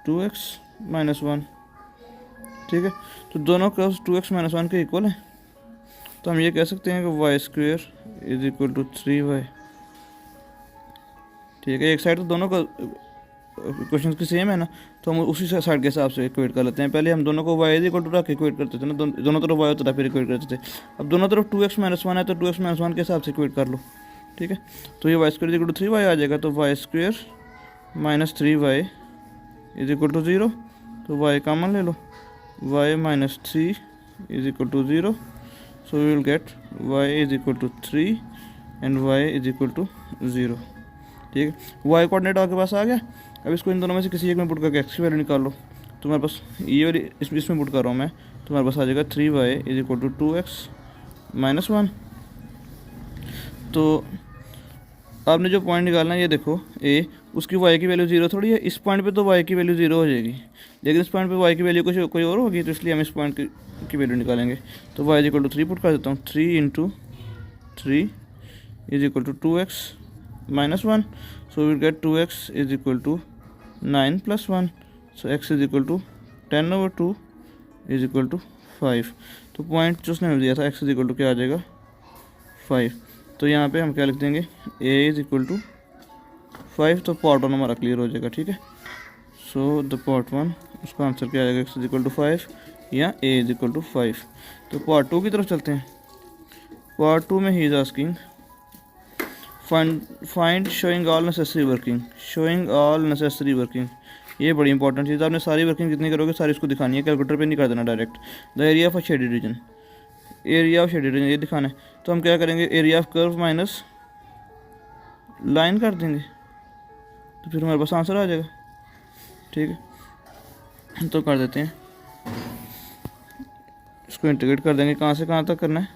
Speaker 1: 2x minus 1, ठीक है। तो दोनों कर्व्स 2x माइनस 1 के इक्वल हैं, तो हम ये कह सकते हैं कि y square is equal to 3y, ठीक है। एक साइड तो दोनों का क्वेश्चन की सेम है ना, तो हम उसी साइड के हिसाब से इक्वेट कर लेते हैं। पहले हम दोनों को y इक्वल टू रख के इक्वेट करते थे ना, दोनों तरफ y होता था फिर इक्वेट करते थे। अब दोनों तरफ 2x माइनस 1 है तो 2x माइनस 1 के हिसाब से इक्वेट कर लो, ठीक है। तो ये y square is equal to 3y आ जाएगा, तो y square minus 3y is equal to 0, तो y कॉमन ले लो, y minus 3 is equal to 0, so we will get y is equal to 3 and y is equal to 0, ठीक है। y coordinate आपके पास आ गया। अब इसको इन दोनों में से किसी एक में पुट करके x की वैल्यू निकाल लो, तुम्हारे पास ये वाली इसमें पुट कर रहा हूँ मैं, तुम्हारे पास आ जाएगा 3y is equal to 2x minus 1। तो आपने जो पॉइंट निकालना है ये देखो a, उसकी y की वैल्यू 0 थोड़ी है, इस पॉइंट पे तो y की वैल्यू 0 हो जाएगी, लेकिन इस पॉइंट पे y की वैल्यू कुछ कोई और होगी, तो इसलिए हम इस पॉइंट की वैल्यू निकालेंगे। तो y is equal to 3 put कर देता हूँ, 3 into 3 is equal to 2x minus 1, so we will get 2x is equal to 9 plus 1, so x is equal to 10/2 is equal to 5। तो पॉइंट जो उसने दिया था x is equal to क्या आ जाएगा 5, तो यहाँ पे हम क्या लिख देंगे a is equal to 5, तो पार्ट 1 हमारा क्लियर हो जाएगा, ठीक है। सो द पार्ट 1 उसका आंसर क्या आ जाएगा, x is equal to 5 या a is equal to 5। तो पार्ट 2 की तरफ चलते हैं। पार्ट 2 में ही is asking find showing all necessary working, showing all necessary working, ये बड़ी इंपॉर्टेंट चीज़ है। आपने सारी वर्किंग जितनी करोगे सारी इसको दिखानी है, कैलकुलेटर पे नहीं कर देना direct. The area of a shaded region, area of shaded region ये दिखाना है, तो हम क्या करेंगे area of curve minus line कर देंगे, तो फिर हमारे पास आंसर आ जाएगा, ठीक है। तो कर देते हैं, इसको इंटीग्रेट कर देंगे, कहाँ से कहाँ तक करना है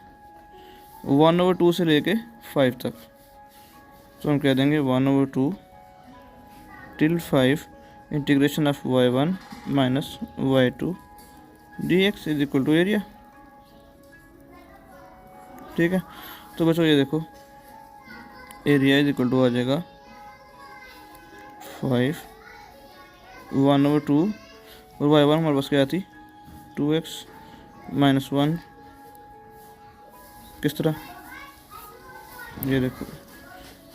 Speaker 1: 1/2 से लेके 5 तक, तो हम कह देंगे 1/2 till 5 integration of y1 minus y2 dx is equal to area, ठीक है। तो बच्चों ये देखो एरिया इज इक्वल टू आ जाएगा 5 1/2 और y1 हमारे पास क्या थी 2x माइनस 1, किस तरह, ये देखो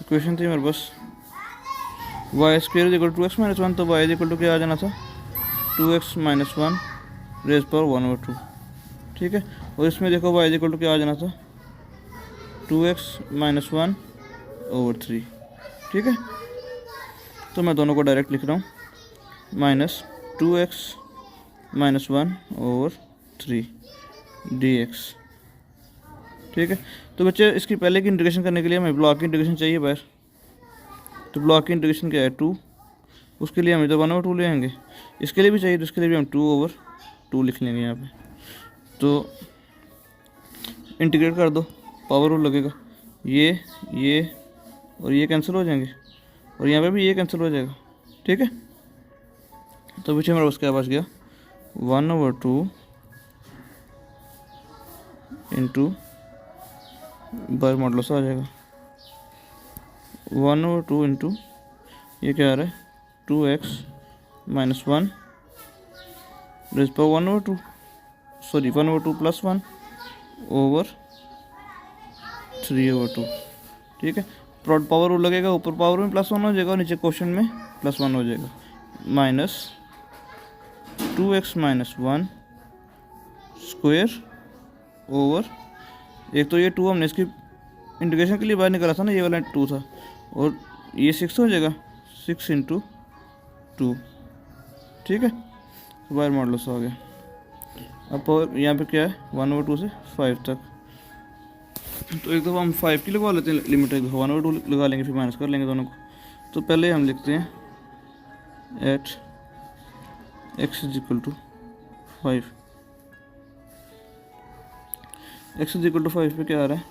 Speaker 1: इक्वेशन थी हमारे पास y square equal to x minus 1, तो वाई इक्वल टू क्या आ जाना था 2x माइनस 1 रेज पर 1/2, ठीक है। और इसमें देखो वाई इक्वल टू क्या आ जाना था 2x माइनस 1/3, ठीक है। तो मैं दोनों को डायरेक्ट लिख रहा हूँ माइनस 2x माइनस 1/3 dx, ठीक है। तो बच्चे इसकी पहले की इंटीग्रेशन करने के लिए हमें ब्लॉक की इंटीग्रेशन चाहिए बाहर, तो ब्लॉक की इंटीग्रेशन क्या है 2, उसके लिए हम इधर 1/2 ले आएंगे, इसके लिए भी चाहिए तो इसके लिए भी हम 2/2 लिख लेंगे यहाँ पे। तो इंटीग्रेट कर दो, पावर रूल लगेगा, ये और ये कैंसिल हो जाएंगे और यहाँ पे भी ये कैंसिल हो जाएगा, ठीक है। तो पीछे हमारे पास क्या बच गया 1/2 इंटू बाय मॉडुलस आ जाएगा 1/2 इंटू ये क्या आ रहा है 2x माइनस 1 रेज पर 1/2, सॉरी 1/2 प्लस 1 ओवर 3/2, ठीक है। पावर रूल लगेगा, ऊपर पावर में +1 हो जाएगा और नीचे क्वेश्चन में +1 हो जाएगा, minus 2x minus 1 square over, एक तो ये 2 हमने इसकी इंटीग्रेशन के लिए बाहर निकाला था ना, ये वाला 2 था, और ये 6 हो जाएगा 6 इंटू 2, ठीक है। तो बाहर मॉडुलस आ गया। अब पावर यहाँ पे क्या है 1/2 से 5 तक। तो एक दफ़ा हम 5 की लगवा लेते हैं लिमिट, एक दफ़ा 1/2 लगा लेंगे, फिर माइनस कर लेंगे दोनों को। तो पहले हम लिखते हैं at x is equal to 5। x is equal to 5 पे क्या आ रहा है,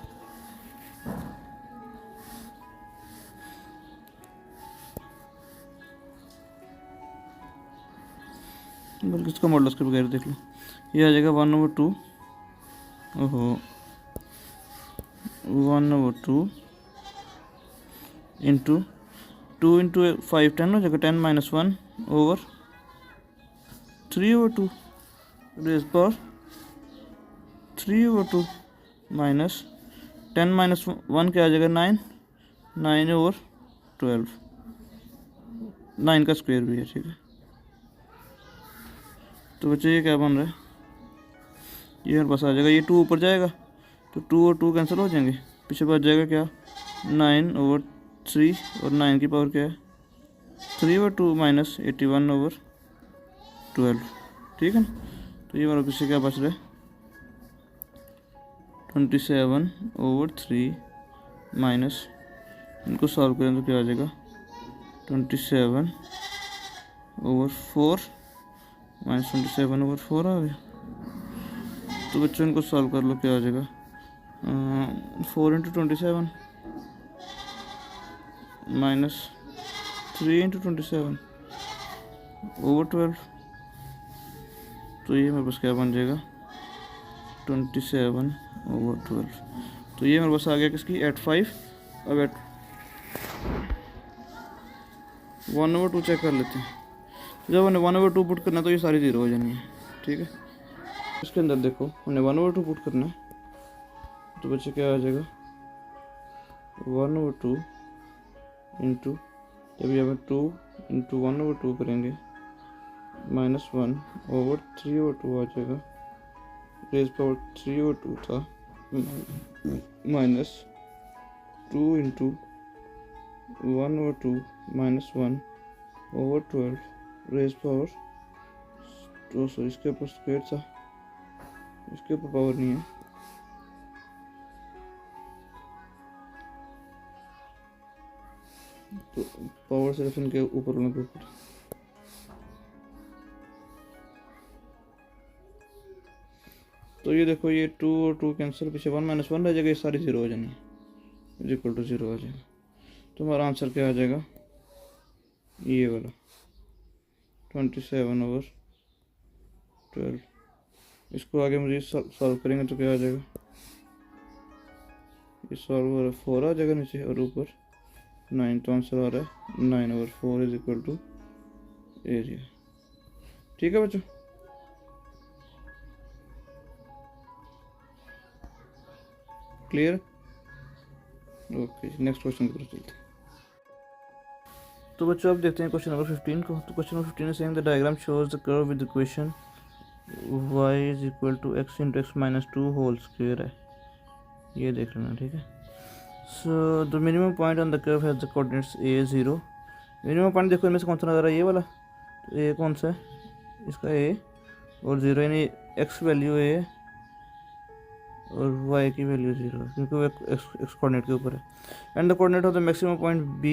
Speaker 1: बल्कि इसका मॉडल के बगैर देख लो, ये आ जाएगा 1/2। ओहो 1/2 इंटू 2 इंटू 5 10 हो जाएगा, 10 minus 1 over 3/2 raise power 3/2 minus 10 minus 1 क्या आ जाएगा 9, 9 ओवर 12, 9 का स्क्वायर भी है, ठीक है। तो बच्चे ये क्या बन रहा है, ये मेरे पास आ जाएगा, ये 2 ऊपर जाएगा तो 2 और 2 कैंसिल हो जाएंगे, पीछे बच जाएगा क्या 9/3, और 9 की पावर क्या है 3/2 माइनस 81/12, ठीक है ना। तो ये हमारे पीछे क्या बच रहा है 27/3 माइनस, इनको सॉल्व करें तो क्या आ जाएगा 27/4 माइनस 27/4 आ गया। तो बच्चों इनको सॉल्व कर लो, क्या आ जाएगा 4 इंटू 27 माइनस 3 इंटू 27 ओवर 12। तो ये मेरे पास क्या बन जाएगा 27/12। तो ये मेरे पास आ गया किसकी 8/5। अब 1/2 चेक कर लेते हैं। जब हमने 1/2 पुट करना तो ये सारी ज़ीरो हो जानी है, ठीक है। इसके अंदर देखो हमने 1/2 पुट करना है, तो बच्चे क्या आ जाएगा 1/2 इंटू, जब यहाँ पर 2 इंटू 1/2 करेंगे माइनस 1 ओवर 3/2 आ जाएगा, रेज पावर 3/2 था, minus 2 into 1/2 minus 1 over 12 raise power 200। इसके ऊपर स्क्वायर था, इसके ऊपर पावर नहीं है, तो पावर सिर्फ इनके ऊपर वालों के ऊपर। तो ये देखो ये 2 और 2 कैंसिल, पीछे 1 माइनस 1 रह जाएगा, ये सारी ज़ीरो हो जानी है, इक्वल टू 0 आ जाएगा। तो हमारा आंसर क्या आ जाएगा ये वाला 27/12। इसको आगे मुझे सॉल्व करेंगे तो क्या आ जाएगा, ये सॉल्व हो रहा है 4 आ जाएगा नीचे, और ऊपर 9, तो आंसर आ रहा है 9/4 इज इक्वल टू एरिया, ठीक है बच्चों। क्लियर, ओके नेक्स्ट क्वेश्चन की तरफ चलते हैं। तो बच्चों अब देखते हैं क्वेश्चन नंबर 15 को। तो question number 15 saying the diagram shows the curve with equation y is equal to x into x minus 2 whole square है, ये देख लेना, ठीक है। So the minimum point on the curve has the coordinates a 0। Minimum point देखो इनमें से कौन सा नज़र आ रहा है, ये वाला, तो a कौन सा है इसका a, और 0 यानी x वैल्यू a और y की वैल्यू 0, क्योंकि वो एक्स कोऑर्डिनेट के ऊपर है। And the coordinate of the maximum point b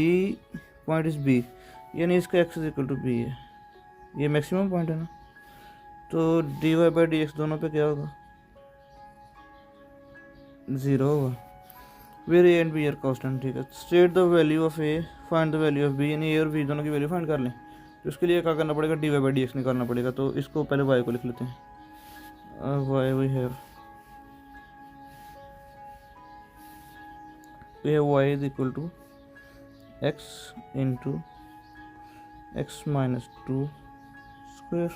Speaker 1: point is b, यानी इसका x is equal to b है, ये मैक्सिमम पॉइंट है ना। तो dy/dx दोनों पे क्या होगा 0 होगा। Where a and b are constant, ठीक है। State the value of a, find the value of b, यानी a और b दोनों की वैल्यू फाइंड कर लें। तो इसके लिए क्या करना पड़ेगा dy/dx निकालना पड़ेगा। तो इसको पहले y को लिख लेते हैं, y we have y is equal to x into x minus 2 square।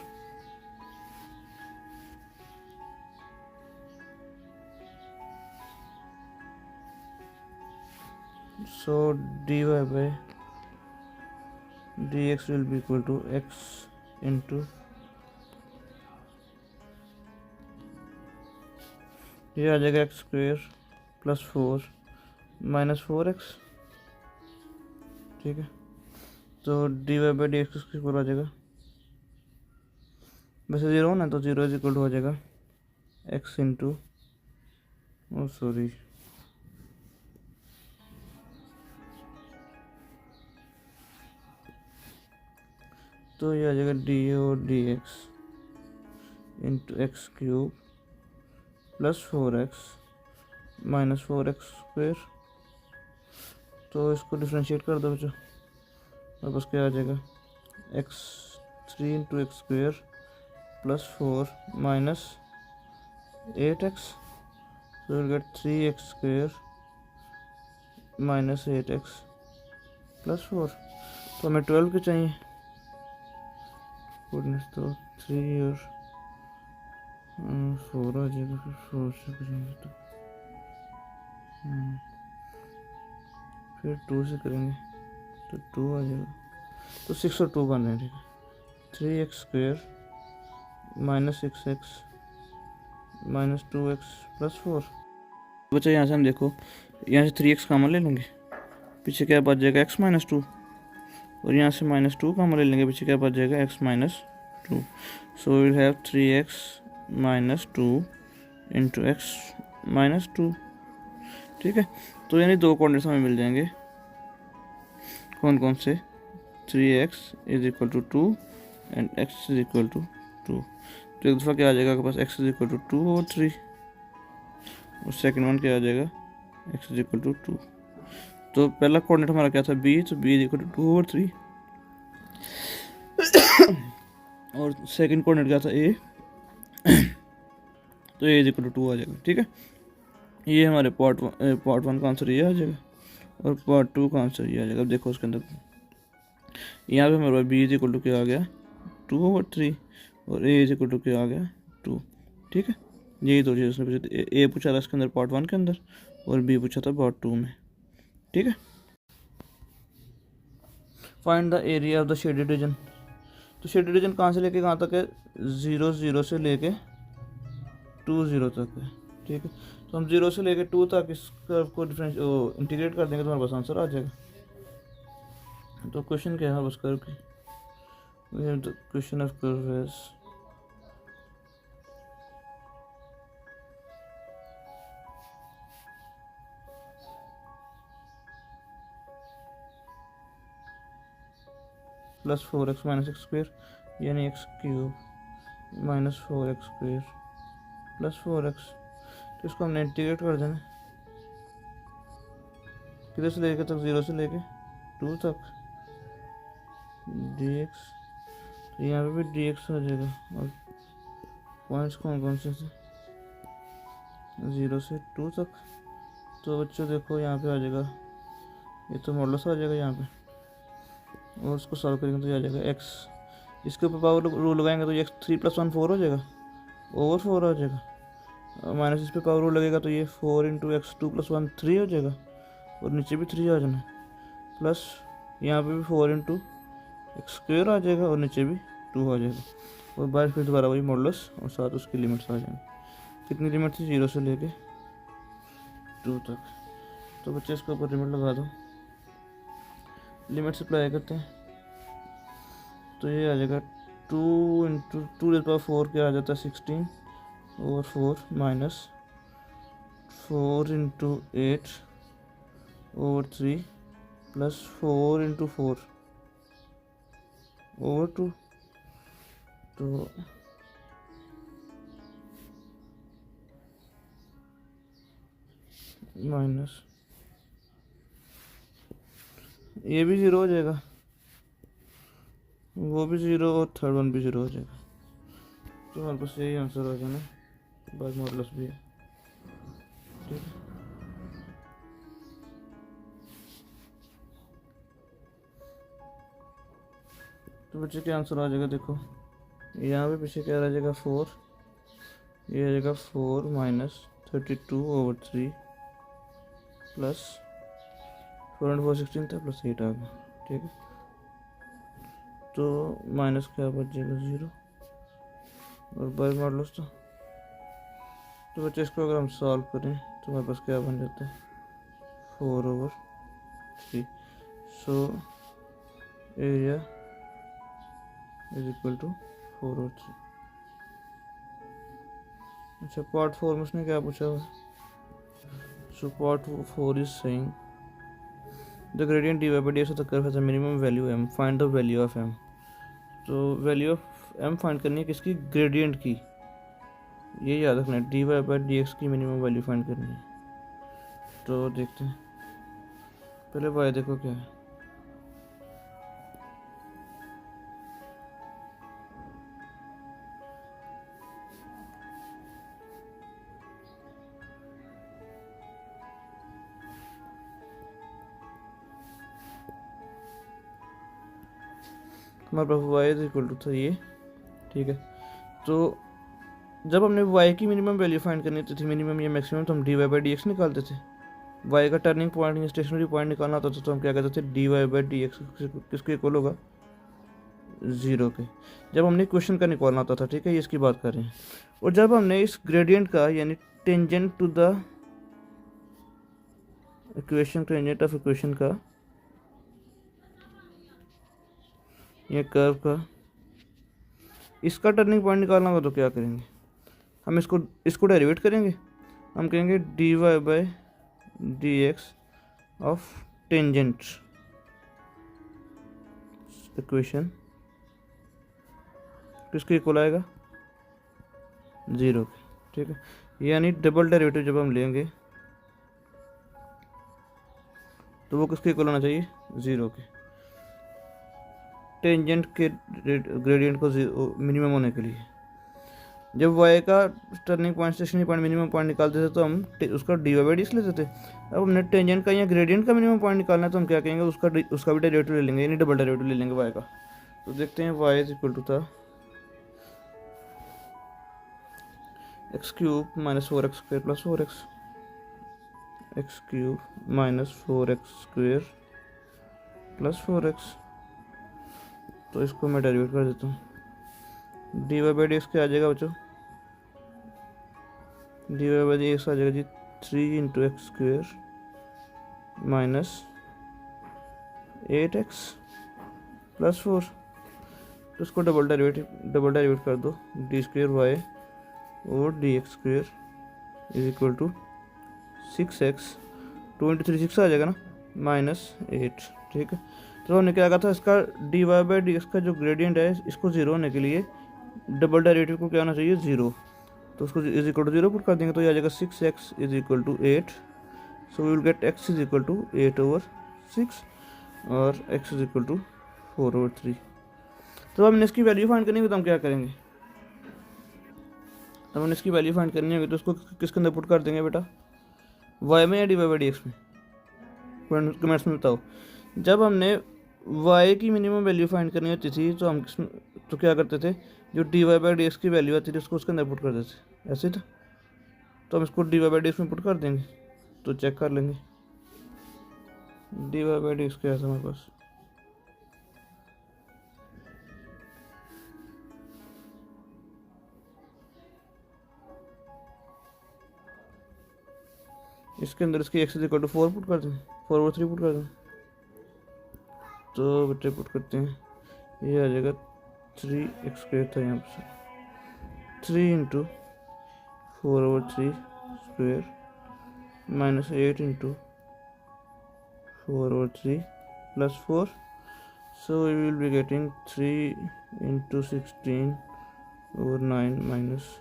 Speaker 1: So dy by dx will be equal to x into, ये आ जाएगा x square plus 4 minus 4x, ठीक है। तो dy बाई डी एक्स किसके equal आ जाएगा, वैसे 0 ना, तो 0 इज इक्वल टू हो जाएगा एक्स इंटू, ओ सॉरी, तो ये आ जाएगा डी और d x into x cube plus 4x minus 4x square. तो इसको डिफ्रेंशिएट कर दो बच्चों, और बस क्या आ जाएगा, x 3 into x square plus 4 minus 8x, so we'll get 3x square minus 8x plus 4। तो हमें 12 के चाहिए कोऑर्डिनेट्स, तो 3 और 4 आ जाएगा, फिर 4 से करेंगे तो फिर 2 से करेंगे तो 2 आ जाएगा, तो 6 और 2 बन रहे हैं, ठीक है। 3x square minus 6x minus 2x plus 4। बच्चा यहाँ से हम देखो, यहाँ से 3x कॉमन ले लेंगे, पीछे क्या बच जाएगा, x माइनस 2, और यहाँ से माइनस 2 कॉमन ले लेंगे, पीछे क्या बच जाएगा, x minus 2। So will have 3x minus 2 into x minus 2, ठीक है। तो यानी दो कोऑर्डिनेट्स हमें मिल जाएंगे, कौन कौन से, 3x is equal to 2 and x is equal to 2। तो एक दफ़ा क्या आ जाएगा आपके पास, x इज इक्वल टू 2 और 3, और सेकंड वन क्या आ जाएगा, x इज इक्वल टू 2। तो पहला कोऑर्डिनेट हमारा क्या था, b, तो b इज इक्वल टू 2 और 3, और सेकंड कोऑर्डिनेट क्या था, a, तो a इज इक्वल टू 2 आ जाएगा, ठीक है। ये हमारे पार्ट वन का आंसर ये आ जाएगा, और पार्ट 2 का आंसर ये आ जाएगा। अब देखो उसके अंदर यहाँ पे हमारे पास b इज इक्वल टू क्या आ गया, 2 और 3, और a इज इक्वल टू क्या आ गया, 2, ठीक है। यही दो चीज़ उसने पूछी थी, a पूछा था इसके अंदर पार्ट 1 के अंदर, और b पूछा था पार्ट 2 में, ठीक है। Find the area of the shaded reason. तो शेडेड रीजन कहाँ से लेके कहाँ तक है, 0 0 से लेके 2 0 तक है, ठीक है। तो हम 0 से लेके 2 तक इस कर्व को इंटीग्रेट कर देंगे तो हमारे पास आंसर आ जाएगा। तो क्वेश्चन क्या है बस कर्व की, क्वेश्चन ऑफ कर्व है plus 4x minus x square, यानी x cube minus 4x square plus 4x। तो इसको हमने इंटीग्रेट कर देना किधर से लेके तक, 0 से लेके 2 तक, dx, तो यहाँ पे भी dx आ जाएगा, और पॉइंट्स कौन कौन से थे, 0 से 2 तक। तो बच्चों देखो यहाँ पे आ जाएगा, ये तो मॉडल्स आ जाएगा यहाँ पे, और उसको सॉल्व करेंगे तो ये आ जाएगा x, इसके ऊपर पावर रूल लगाएंगे तो ये x 3 + 1 4 हो जाएगा, ओवर 4 आ जाएगा, माइनस इस पे पावर रूल लगेगा तो ये 4 इंटू एक्स 2 + 1 3 हो जाएगा, और नीचे भी 3 आ जाना, प्लस यहाँ पे भी 4 इंटू एक्स स्क्वेयर आ जाएगा, और नीचे भी 2 आ जाएगा, और बाहर फिर दोबारा वही मॉडल्स, और साथ उसकी लिमिट्स आ जाएंगी। कितनी लिमिट थी, 0 से लेके 2 तक। तो बच्चे इसके ऊपर लिमिट लगा दो, लिमिट अप्लाई करते हैं तो ये आ जाएगा 2 इंटू 2⁴ क्या आ जाता है, 16 over 4 minus 4 into 8 over 3 plus 4 into 4 over 2। तो माइनस ये भी 0 हो जाएगा, वो भी 0, और थर्ड वन भी 0 हो जाएगा। तो हमारे पास यही आंसर आ जाना, बाय मॉडल्स भी है, ठीक है। तो बच्चे क्या आंसर आ जाएगा, देखो यहाँ पे पीछे क्या रह जाएगा, 4, ये आ जाएगा 4 माइनस 32 ओवर 3 प्लस 4 और 4 16 था, प्लस 8 आ गया, ठीक है। तो माइनस क्या बच जाएगा, 0, और बाय मॉडल्स था। तो बच्चे इसको अगर हम सॉल्व करें तो हमारे पास क्या बन जाता है, 4 over 3। So area is equal to 4 over 3। अच्छा, पार्ट 4 में उसने क्या पूछा हुआ? So part 4 is saying the gradient dy by dx of the curve has a minimum value m, find the value of m। तो वैल्यू ऑफ m फाइंड करनी है किसकी? ग्रेडियंट की। ये याद रखना है, dy by dx की मिनिमम वैल्यू फाइंड करनी है। तो देखते हैं, पहले y देखो क्या है। हमारे पास y इज इक्वल टू था ये, ठीक है। तो जब हमने y की मिनिमम वैल्यू फाइंड करनी थी, मिनिमम या मैक्सिमम, तो हम dy बाई डी एक्स निकालते थे। y का टर्निंग पॉइंट या स्टेशनरी पॉइंट निकालना होता था, तो हम क्या कहते थे? dy बाई डी एक्स किसके इक्वल होगा? 0 के। जब हमने क्वेश्चन का निकालना होता था, ठीक है, ये इसकी बात कर रहे हैं। और जब हमने इस ग्रेडियंट का यानी tangent to the equation, tangent of equation का या कर्व का इसका टर्निंग पॉइंट निकालना होगा, तो क्या करेंगे? हम इसको डेरिवेट करेंगे। हम कहेंगे dy by d x of tangent equation किसके इक्वल आएगा? 0 के, ठीक है। यानी डबल डेरिवेटिव जब हम लेंगे तो वो किसके इक्वल होना चाहिए? 0 के। टेंजेंट के ग्रेडियंट को मिनिमम होने के लिए जब y का turning point, stationary point, minimum point निकालते थे, तो हम उसका dy बाई डी एक्स लेते थे। अब हमने टेंजेंट का या ग्रेडियंट का मिनिमम पॉइंट निकालना है, तो हम क्या कहेंगे? उसका भी डेरिवेटिव ले लेंगे, यानी डबल डेरिवेटिव ले लेंगे y का। तो देखते हैं, y इज इक्वल टू था x cube minus 4x square plus 4x, x cube minus 4x square plus 4x। तो इसको मैं डेरिवेट कर देता हूँ। D y by d x क्या आ जाएगा बच्चों? D y by d x आ जाएगा जी 3 into x square minus 8x plus 4। तो इसको डबल डेरिवेट कर दो, डी स्क्वायर वाई और d x square is equal to 6x, 2 into 3 6 आ जाएगा ना, माइनस 8, ठीक है। तो हमने क्या कहा था? इसका d y by d x का जो ग्रेडियंट है, इसको 0 होने के लिए डबल डेरिवेटिव को क्या होना चाहिए? 0। तो उसको इज इक्वल टू 0 पुट कर देंगे, तो ये आ जाएगा 6x is equal to 8। So we will get x is equal to 8/6 और x इज इक्वल टू 4/3। तो हमने इसकी वैल्यू फाइंड करनी होगी, तो हम क्या करेंगे? तो हमने इसकी वैल्यू फाइंड करनी होगी, तो उसको किसके अंदर पुट कर देंगे बेटा? y में या d y by d x में? कमेंट्स में बताओ। जब हमने y की मिनिमम वैल्यू फाइंड करनी होती थी, तो हम तो क्या करते थे? जो d y by d x की वैल्यू आती थी, उसको उसके अंदर पुट कर देते, ऐसे था। तो हम इसको d y by d x में पुट कर देंगे, तो चेक कर लेंगे d y by d x क्या है हमारे पास। इसके अंदर इसकी x is equal to 4 put कर दें, 4/3 पुट कर दें। तो बेटे पुट करते हैं, ये आ जाएगा 3x स्क्वायर था यहाँ पर, 3 into 4/3 square minus 8 into 4/3 plus 4। So we will be getting 3 into 16/9 minus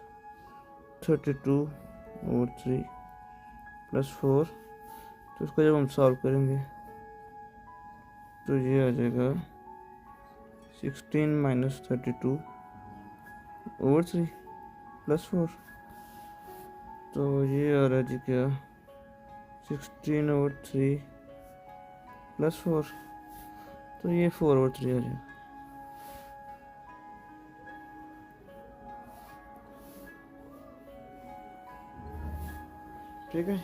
Speaker 1: 32/3 plus 4। तो इसको जब हम सॉल्व करेंगे तो ये आ जाएगा 16 माइनस 32/3 प्लस 4। तो ये आ रहा है जी क्या? 16/3 प्लस 4। तो ये 4/3 आ जाएगा, ठीक है।